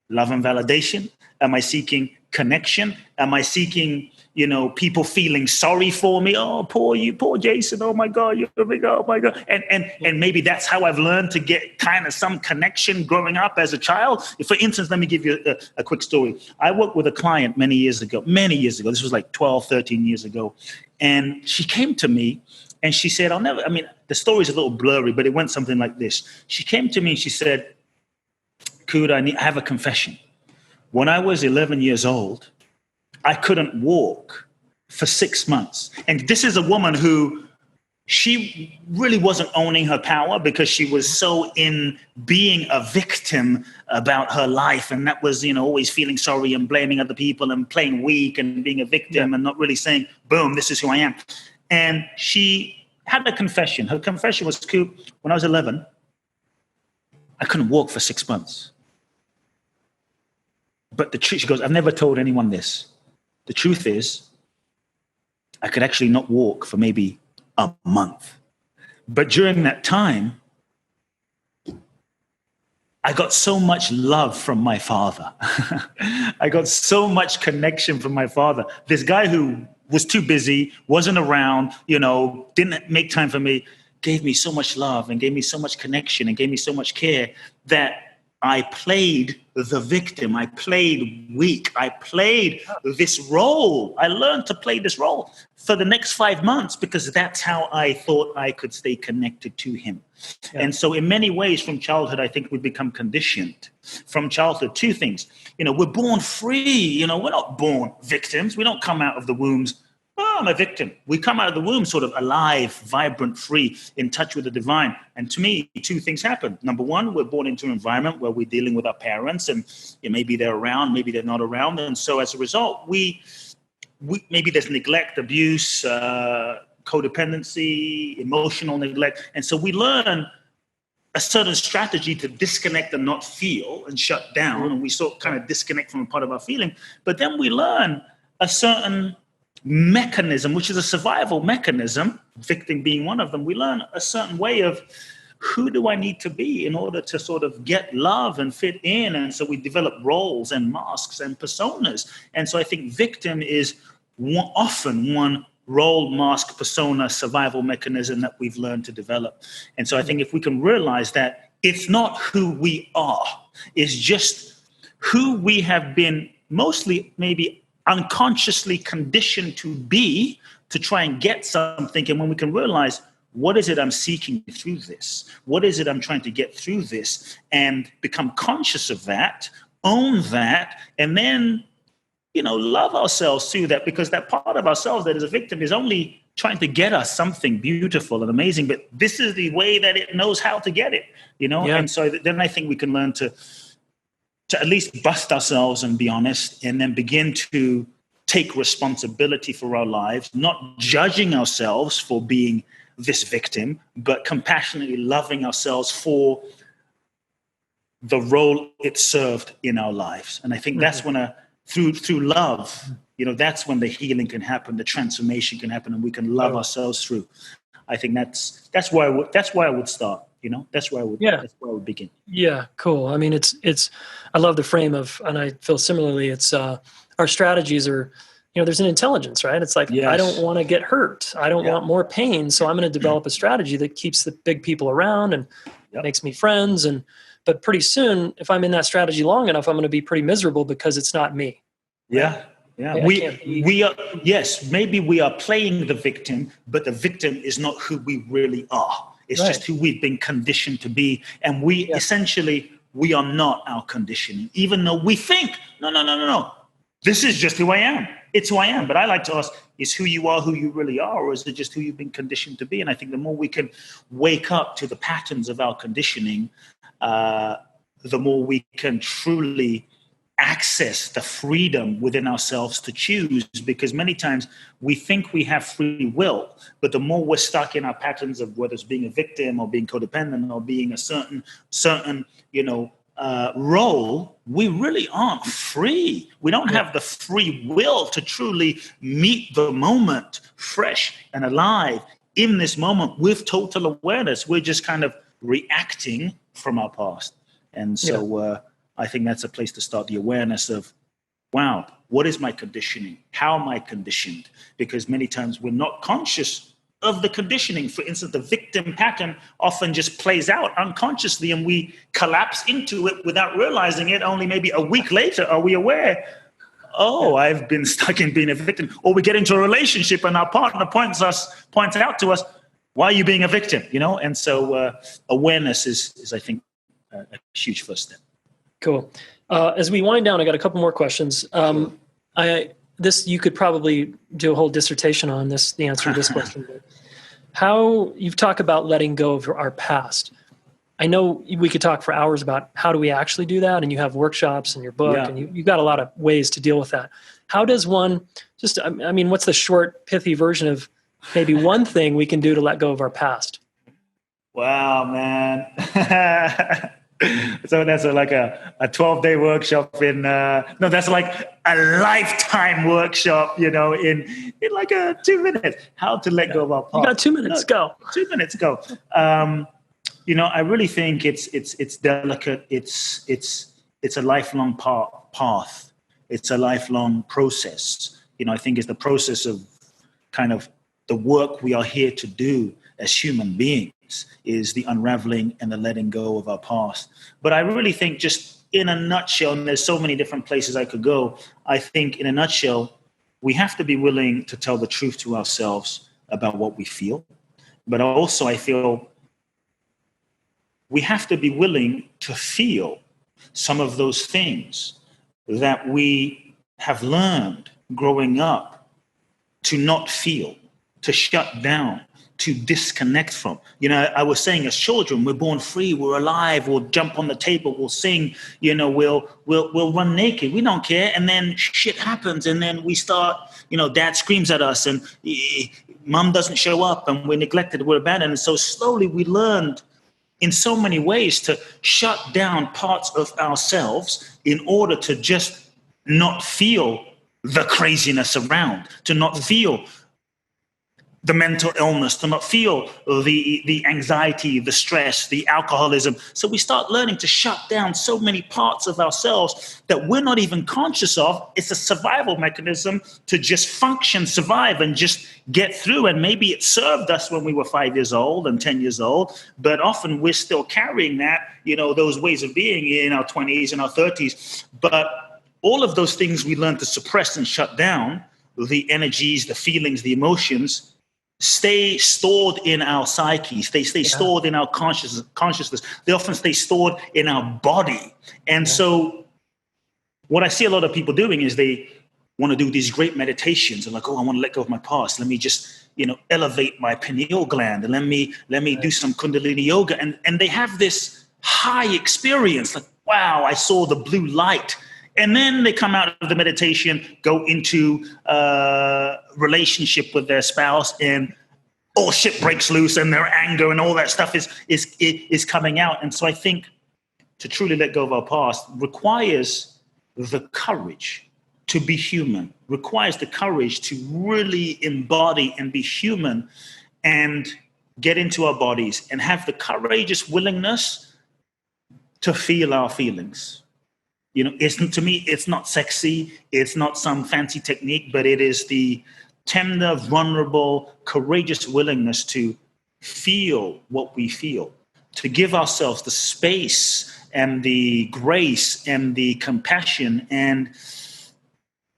love and validation? Am I seeking connection? Am I seeking, you know, people feeling sorry for me? Oh, poor you, poor Jason. Oh my God, you're a big, oh my God. And maybe that's how I've learned to get kind of some connection growing up as a child. For instance, let me give you a quick story. I worked with a client many years ago. This was like 12, 13 years ago. And she came to me and she said, the story's a little blurry, but it went something like this. She came to me and she said, Kute, I have a confession. When I was 11 years old, I couldn't walk for 6 months. And this is a woman who, she really wasn't owning her power because she was so in being a victim about her life. And that was, you know, always feeling sorry and blaming other people and playing weak and being a victim and not really saying, boom, this is who I am. And she had a confession. Her confession was, Kute, when I was 11, I couldn't walk for 6 months. But the truth, she goes, I've never told anyone this. The truth is, I could actually not walk for maybe a month. But during that time, I got so much love from my father. I got so much connection from my father. This guy who was too busy, wasn't around, you know, didn't make time for me, gave me so much love and gave me so much connection and gave me so much care that I played the victim. I played weak. I played this role. I learned to play this role for the next 5 months because that's how I thought I could stay connected to him. Yeah. And so in many ways from childhood, I think we become conditioned from childhood. Two things, you know, we're born free. You know, we're not born victims. We don't come out of the wombs, oh, I'm a victim. We come out of the womb sort of alive, vibrant, free, in touch with the divine. And to me, two things happen. Number one, we're born into an environment where we're dealing with our parents and maybe they're around, maybe they're not around. And so as a result, we maybe there's neglect, abuse, codependency, emotional neglect. And so we learn a certain strategy to disconnect and not feel and shut down. And we sort of kind of disconnect from a part of our feeling. But then we learn a certain mechanism, which is a survival mechanism, victim being one of them. We learn a certain way of who do I need to be in order to sort of get love and fit in. And so we develop roles and masks and personas. And so I think victim is often one role, mask, persona, survival mechanism that we've learned to develop. And so I think if we can realize that it's not who we are, it's just who we have been mostly maybe unconsciously conditioned to be to try and get something. And when we can realize, what is it I'm seeking through this? What is it I'm trying to get through this? And become conscious of that, own that, and then, love ourselves through that, because that part of ourselves that is a victim is only trying to get us something beautiful and amazing, but this is the way that it knows how to get it, Yeah. And so then I think we can learn to at least bust ourselves and be honest, and then begin to take responsibility for our lives, not judging ourselves for being this victim, but compassionately loving ourselves for the role it served in our lives. And I think that's when through love, that's when the healing can happen, the transformation can happen, and we can love ourselves through. I think that's where I would start. That's where I would begin. Yeah, cool. I mean, it's I love the frame of, and I feel similarly. It's our strategies are, there's an intelligence, right? It's like, Yes. I don't want to get hurt. I don't want more pain. So I'm going to develop a strategy that keeps the big people around and makes me friends. But pretty soon, if I'm in that strategy long enough, I'm going to be pretty miserable because it's not me. Yeah. Yeah. We are, yes, maybe we are playing the victim, but the victim is not who we really are. It's just who we've been conditioned to be. And we essentially, we are not our conditioning, even though we think, no. This is just who I am. It's who I am. But I like to ask, is who you are who you really are, or is it just who you've been conditioned to be? And I think the more we can wake up to the patterns of our conditioning, the more we can truly access the freedom within ourselves to choose, because many times we think we have free will, but the more we're stuck in our patterns of whether it's being a victim or being codependent or being a certain role, we really aren't free. We don't have the free will to truly meet the moment fresh and alive in this moment with total awareness. We're just kind of reacting from our past. And so I think that's a place to start, the awareness of, wow, what is my conditioning? How am I conditioned? Because many times we're not conscious of the conditioning. For instance, the victim pattern often just plays out unconsciously, and we collapse into it without realizing it. Only maybe a week later are we aware, I've been stuck in being a victim. Or we get into a relationship and our partner points out to us, why are you being a victim? And so awareness is I think, a huge first step. Cool. As we wind down, I got a couple more questions. You could probably do a whole dissertation on this, the answer to this question. How you've talked about letting go of our past. I know we could talk for hours about how do we actually do that, and you have workshops in your book, and you've got a lot of ways to deal with that. How does one what's the short, pithy version of maybe one thing we can do to let go of our past? Wow, man. So that's like a 12-day workshop that's like a lifetime workshop, in like 2 minutes. How to let go of our past. You got 2 minutes, go. 2 minutes, go. I really think it's delicate. It's a lifelong path. It's a lifelong process. I think it's the process of kind of the work we are here to do as human beings, is the unraveling and the letting go of our past. But I really think, just in a nutshell, and there's so many different places I could go, I think in a nutshell, we have to be willing to tell the truth to ourselves about what we feel. But also I feel we have to be willing to feel some of those things that we have learned growing up to not feel, to shut down, to disconnect from. I was saying, as children, we're born free, we're alive, we'll jump on the table, we'll sing, we'll run naked, we don't care. And then shit happens, and then we start, dad screams at us, and mom doesn't show up, and we're neglected, we're abandoned. And so slowly we learned in so many ways to shut down parts of ourselves in order to just not feel the craziness around, to not feel the mental illness, to not feel the anxiety, the stress, the alcoholism. So we start learning to shut down so many parts of ourselves that we're not even conscious of. It's a survival mechanism to just function, survive, and just get through. And maybe it served us when we were 5 years old and 10 years old, but often we're still carrying that, those ways of being in our 20s and our 30s. But all of those things we learn to suppress and shut down the energies, the feelings, the emotions stay stored in our psyches. They stay stored in our consciousness. They often stay stored in our body. And so what I see a lot of people doing is they want to do these great meditations and like, oh, I want to let go of my past. Let me just, elevate my pineal gland, and let me do some Kundalini yoga. And they have this high experience, like, wow, I saw the blue light. And then they come out of the meditation, go into relationship with their spouse, and all shit breaks loose, and their anger and all that stuff is coming out. And so I think to truly let go of our past requires the courage to be human, requires the courage to really embody and be human and get into our bodies and have the courageous willingness to feel our feelings. To me, it's not sexy. It's not some fancy technique, but it is the tender, vulnerable, courageous willingness to feel what we feel, to give ourselves the space and the grace and the compassion and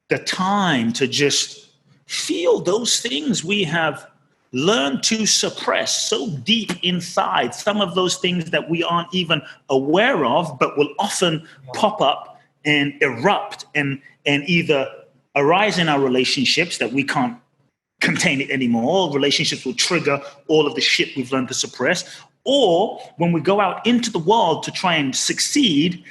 the time to just feel those things we have learned to suppress so deep inside, some of those things that we aren't even aware of, but will often pop up and erupt and either arise in our relationships that we can't contain it anymore. Relationships will trigger all of the shit we've learned to suppress. Or when we go out into the world to try and succeed,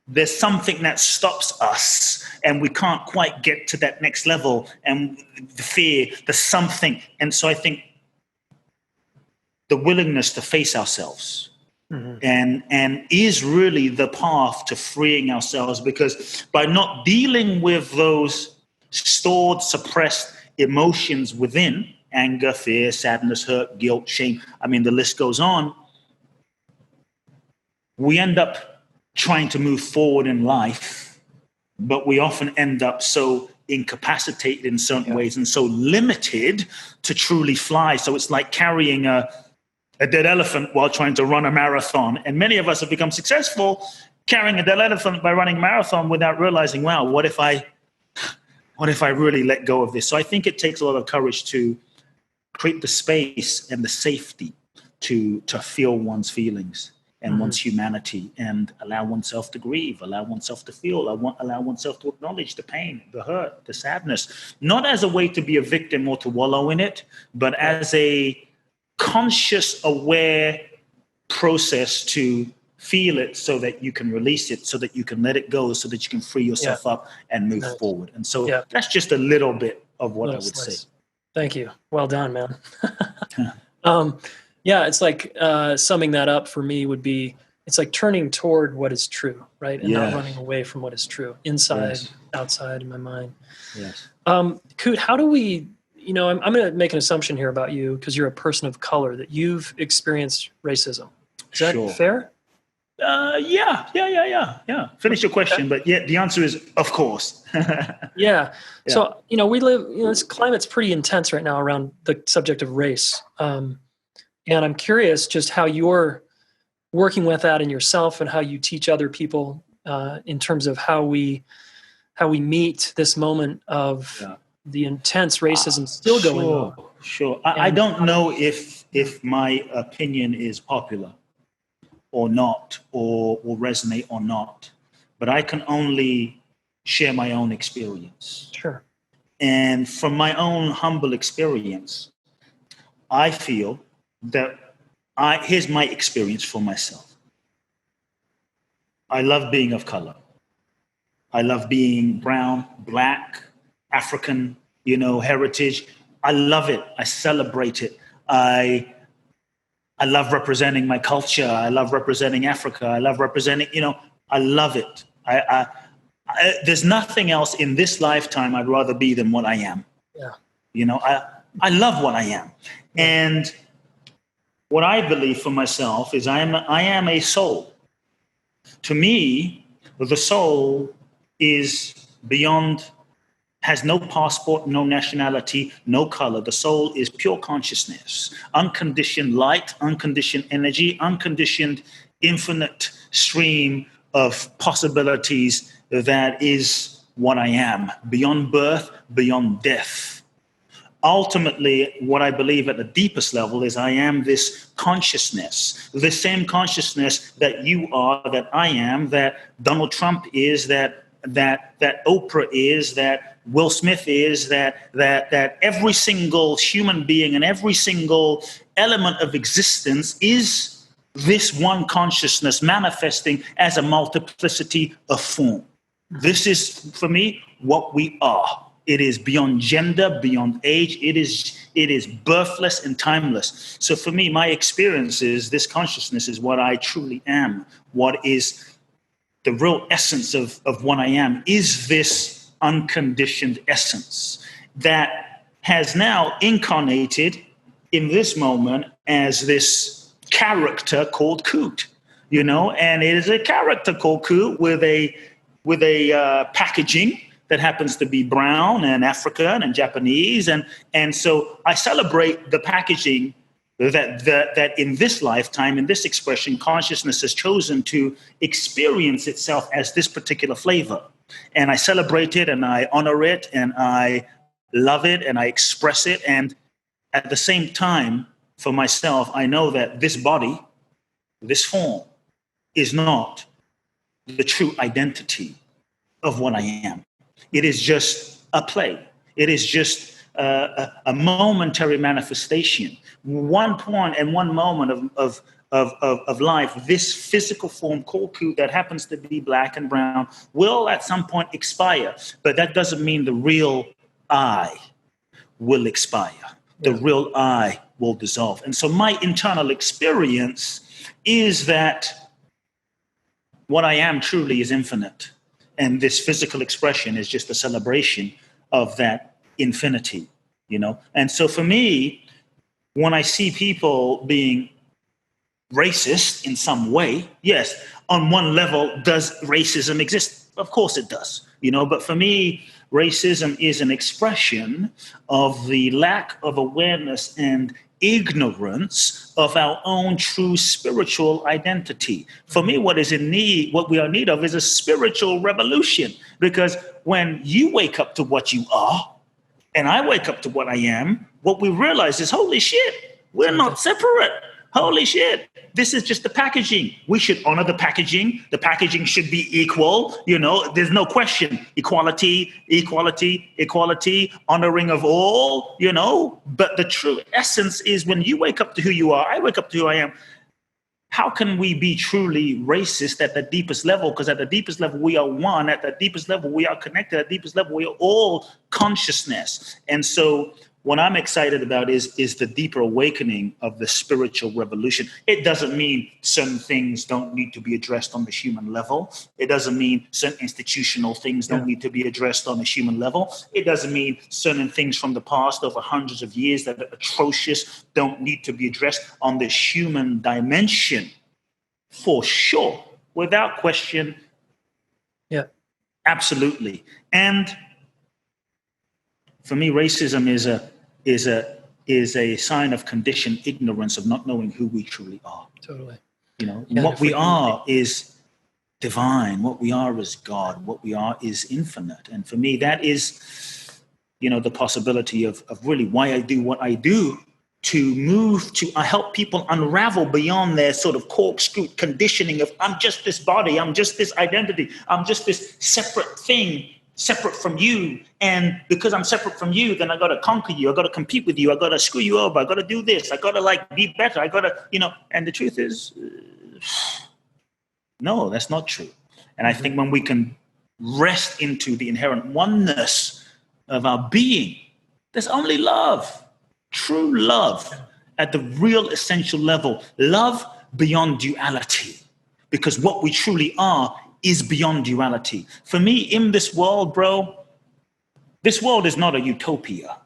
there's something that stops us and we can't quite get to that next level, and the fear, the something. And so I think the willingness to face ourselves and is really the path to freeing ourselves, because by not dealing with those stored, suppressed emotions within, anger, fear, sadness, hurt, guilt, shame, I mean, the list goes on, we end up trying to move forward in life, but we often end up so incapacitated in certain ways and so limited to truly fly. So it's like carrying a dead elephant while trying to run a marathon. And many of us have become successful carrying a dead elephant by running a marathon without realizing, wow, what if I really let go of this? So I think it takes a lot of courage to create the space and the safety to feel one's feelings and one's humanity, and allow oneself to grieve, allow oneself to feel, allow oneself to acknowledge the pain, the hurt, the sadness, not as a way to be a victim or to wallow in it, but as a conscious, aware process to feel it so that you can release it, so that you can let it go, so that you can free yourself up and move forward. And so that's just a little bit of what I would say. Thank you. Well done, man. It's like summing that up for me would be, it's like turning toward what is true, right? And not running away from what is true, inside, outside, in my mind. Yes. Kute, how do we, I'm going to make an assumption here about you because you're a person of color, that you've experienced racism. Is that fair? Yeah. Finish your question, but the answer is, of course. So, we live, this climate's pretty intense right now around the subject of race. And I'm curious just how you're working with that in yourself and how you teach other people in terms of how we meet this moment of the intense racism still going on. Sure. I don't know if my opinion is popular or not, or will resonate or not, but I can only share my own experience. Sure. And from my own humble experience, I feel that here's my experience for myself. I love being of color. I love being brown, black, African, heritage. I love it. I celebrate it. I love representing my culture. I love representing Africa. I love representing, I love it. There's nothing else in this lifetime I'd rather be than what I am. Yeah. I love what I am. And what I believe for myself is I am a soul. To me, the soul is beyond, has no passport, no nationality, no color. The soul is pure consciousness, unconditioned light, unconditioned energy, unconditioned infinite stream of possibilities that is what I am, beyond birth, beyond death. Ultimately, what I believe at the deepest level is I am this consciousness, the same consciousness that you are, that I am, that Donald Trump is, that Oprah is, that Will Smith is, that every single human being and every single element of existence is this one consciousness manifesting as a multiplicity of form. This is, for me, what we are. It is beyond gender, beyond age. It is birthless and timeless. So for me, my experience is this consciousness is what I truly am. What is the real essence of what I am is this unconditioned essence that has now incarnated in this moment as this character called Kute, and it is a character called Kute with a packaging that happens to be brown and African and Japanese. And so I celebrate the packaging that in this lifetime, in this expression, consciousness has chosen to experience itself as this particular flavor. And I celebrate it and I honor it and I love it and I express it. And at the same time, for myself, I know that this body, this form, is not the true identity of what I am. It is just a play. It is just a momentary manifestation. One point and one moment of life, this physical form called Kute that happens to be black and brown will at some point expire. But that doesn't mean the real I will expire. The real I will dissolve. And so my internal experience is that what I am truly is infinite. And this physical expression is just a celebration of that infinity, And so for me, when I see people being racist in some way, yes, on one level, does racism exist? Of course it does, But for me, racism is an expression of the lack of awareness and ignorance of our own true spiritual identity. For me, what we are in need of is a spiritual revolution. Because when you wake up to what you are, and I wake up to what I am, what we realize is, holy shit, we're not separate. Holy shit, this is just the packaging. We should honor the packaging. The packaging should be equal. There's no question. Equality, honoring of all, But the true essence is when you wake up to who you are, I wake up to who I am. How can we be truly racist at the deepest level? Because at the deepest level, we are one. At the deepest level, we are connected. At the deepest level, we are all consciousness. And so what I'm excited about is the deeper awakening of the spiritual revolution. It doesn't mean certain things don't need to be addressed on the human level. It doesn't mean certain institutional things don't need to be addressed on the human level. It doesn't mean certain things from the past over hundreds of years that are atrocious don't need to be addressed on the human dimension. For sure, without question. Yeah, absolutely. And for me, racism is a sign of conditioned ignorance of not knowing who we truly are. Totally. What we are is divine. What we are is God. What we are is infinite. And for me, that is, the possibility of really why I do what I do, I help people unravel beyond their sort of corkscrew conditioning of, I'm just this body, I'm just this identity, I'm just this separate thing, separate from you. And because I'm separate from you, then I got to conquer you. I got to compete with you. I got to screw you over. I got to do this. I got to be better. I got to, and the truth is, no, that's not true. And I think when we can rest into the inherent oneness of our being, there's only love, true love at the real essential level, love beyond duality, because what we truly are is beyond duality. For me, in this world, bro, this world is not a utopia.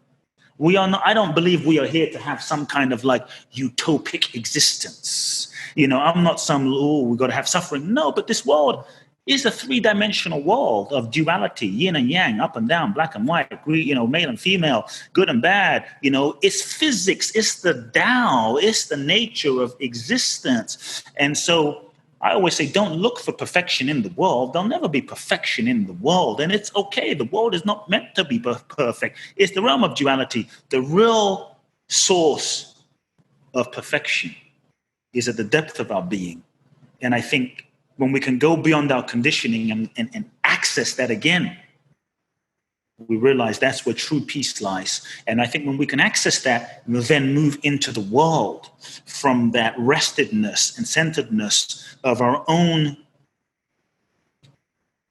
We are not, I don't believe we are here to have some kind of utopic existence. I'm not we got to have suffering. No, but this world is a three-dimensional world of duality, yin and yang, up and down, black and white, male and female, good and bad. It's physics, it's the Tao, it's the nature of existence. And so I always say, don't look for perfection in the world. There'll never be perfection in the world. And it's okay. The world is not meant to be perfect. It's the realm of duality. The real source of perfection is at the depth of our being. And I think when we can go beyond our conditioning and access that again, we realize that's where true peace lies. And I think when we can access that, we'll then move into the world from that restedness and centeredness of our own,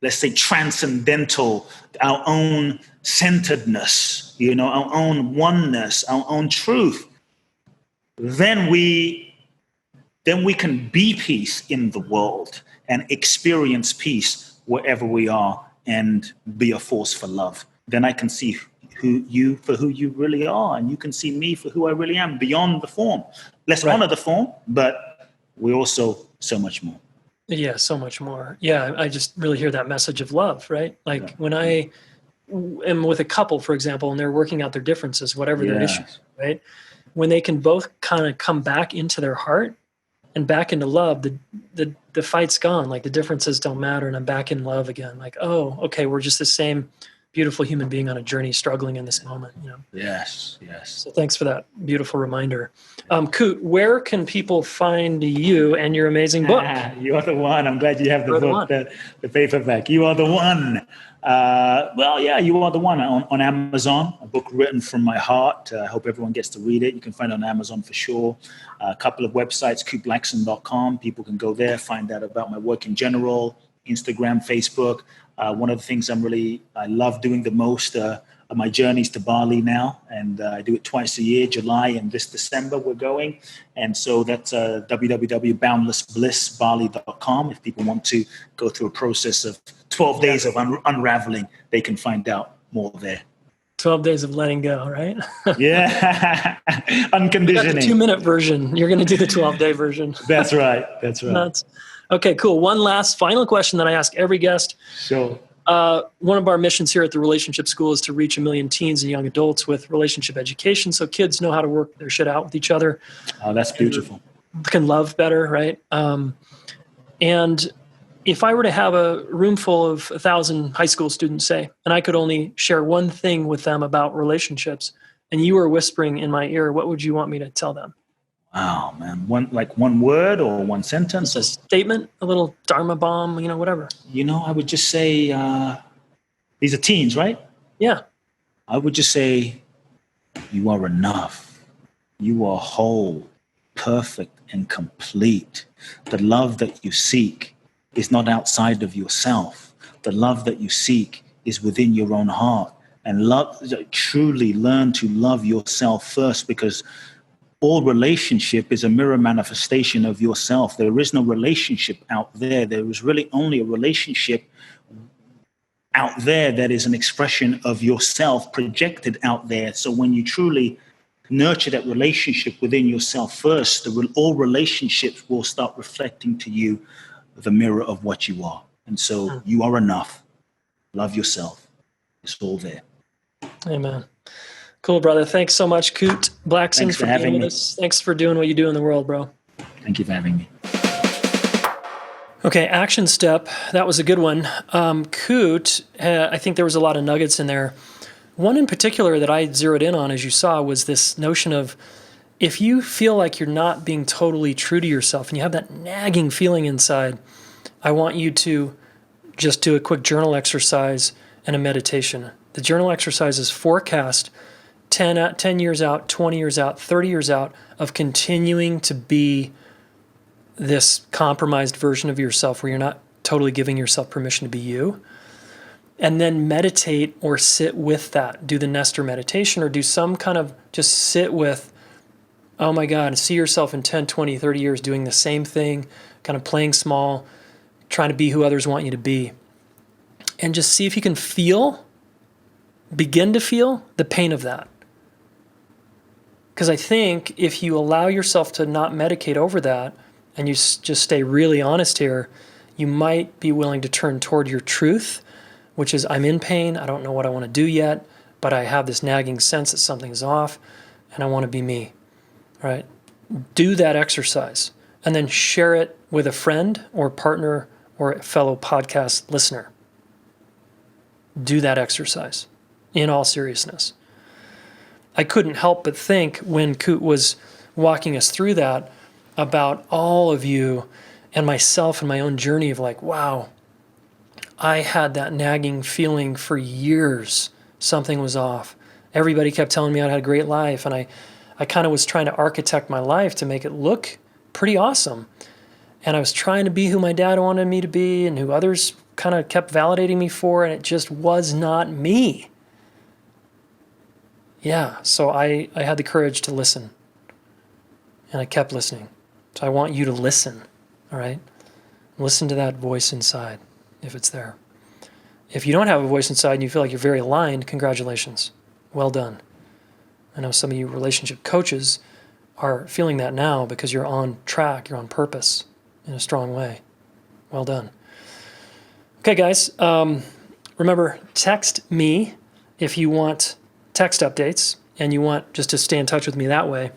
let's say, transcendental, our own centeredness, our own oneness, our own truth. Then we can be peace in the world and experience peace wherever we are and be a force for love. Then I can see who you really are, and you can see me for who I really am beyond the form. Let's honor the form, but we're also so much more. Yeah, so much more. Yeah, I just really hear that message of love, right? Like when I am with a couple, for example, and they're working out their differences, whatever their issues, right? When they can both kind of come back into their heart and back into love, the fight's gone. Like the differences don't matter, and I'm back in love again. Like, oh, okay, we're just the same beautiful human being on a journey, struggling in this moment. Yes. So thanks for that beautiful reminder. Kute, where can people find you and your amazing book? You are the one. I'm glad you have the book, the paperback. You are the one. You are the one on Amazon. A book written from my heart. I hope everyone gets to read it. You can find it on Amazon for sure. A couple of websites, kuteblackson.com. People can go there, find out about my work in general. Instagram, Facebook. One of the things I love doing the most are my journeys to Bali now, and I do it twice a year, July and this December we're going. And so that's www.boundlessblissbali.com. If people want to go through a process of 12 days of unraveling, they can find out more there. 12 days of letting go, right? Yeah. Unconditioning. We got the 2-minute version. You're going to do the 12-day version. That's right. Okay, cool. One last final question that I ask every guest. Sure. One of our missions here at the Relationship School is to reach 1 million teens and young adults with relationship education, so kids know how to work their shit out with each other. Oh, that's beautiful. Can love better, right? And if I were to have a room full of 1,000 high school students, say, and I could only share one thing with them about relationships, and you were whispering in my ear, what would you want me to tell them? Wow, man. One word or one sentence? A statement, a little Dharma bomb, whatever. I would just say, these are teens, right? Yeah. I would just say, you are enough. You are whole, perfect, and complete. The love that you seek is not outside of yourself. The love that you seek is within your own heart. And truly learn to love yourself first, because all relationship is a mirror manifestation of yourself. There is no relationship out there. There is really only a relationship out there that is an expression of yourself projected out there. So when you truly nurture that relationship within yourself first, all relationships will start reflecting to you the mirror of what you are. And so you are enough. Love yourself. It's all there. Amen. Cool, brother. Thanks so much, Kute Blackson, Thanks for having being with me. us. Thanks for doing what you do in the world, bro. Thank you for having me. Okay, action step. That was a good one. Kute, I think there was a lot of nuggets in there. One in particular that I zeroed in on, as you saw, was this notion of if you feel like you're not being totally true to yourself and you have that nagging feeling inside, I want you to just do a quick journal exercise and a meditation. The journal exercise is forecast 10 years out, 20 years out, 30 years out of continuing to be this compromised version of yourself where you're not totally giving yourself permission to be you. And then meditate or sit with that. Do the Nestor meditation or do some kind of just sit with, oh my God, see yourself in 10, 20, 30 years doing the same thing, kind of playing small, trying to be who others want you to be. And just see if you can begin to feel the pain of that. Because I think if you allow yourself to not medicate over that and you just stay really honest here, you might be willing to turn toward your truth, which is I'm in pain, I don't know what I want to do yet, but I have this nagging sense that something's off and I want to be me, right? Do that exercise and then share it with a friend or partner or a fellow podcast listener. Do that exercise in all seriousness. I couldn't help but think when Kute was walking us through that about all of you and myself and my own journey of like, wow, I had that nagging feeling for years. Something was off. Everybody kept telling me I had a great life, and I kind of was trying to architect my life to make it look pretty awesome. And I was trying to be who my dad wanted me to be and who others kind of kept validating me for, and it just was not me. Yeah, so I had the courage to listen, and I kept listening. So I want you to listen, all right? Listen to that voice inside, if it's there. If you don't have a voice inside and you feel like you're very aligned, congratulations. Well done. I know some of you relationship coaches are feeling that now because you're on track, you're on purpose in a strong way. Well done. Okay, guys, remember, text me if you want text updates and you want just to stay in touch with me that way.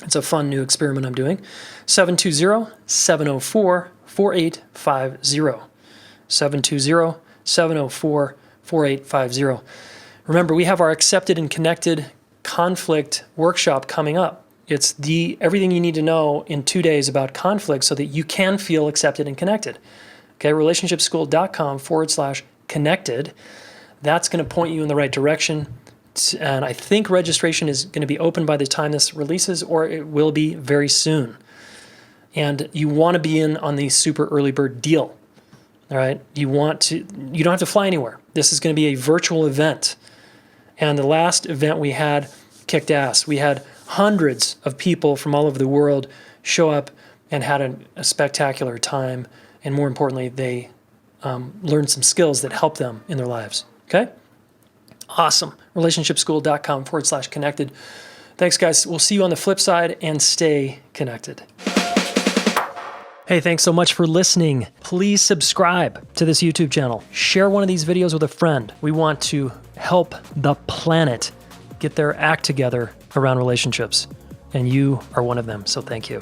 It's a fun new experiment I'm doing. 720-704-4850. 720-704-4850. Remember, we have our Accepted and Connected Conflict Workshop coming up. It's everything you need to know in 2 days about conflict so that you can feel accepted and connected. Okay, relationshipschool.com/connected. That's going to point you in the right direction. And I think registration is going to be open by the time this releases, or it will be very soon. And you want to be in on the super early bird deal. All right, you don't have to fly anywhere. This is going to be a virtual event. And the last event we had kicked ass. We had hundreds of people from all over the world show up and had a spectacular time. And more importantly, they learned some skills that help them in their lives. Okay? Awesome. Relationshipschool.com/connected. Thanks, guys. We'll see you on the flip side, and stay connected. Hey, thanks so much for listening. Please subscribe to this YouTube channel. Share one of these videos with a friend. We want to help the planet get their act together around relationships, and you are one of them, so thank you.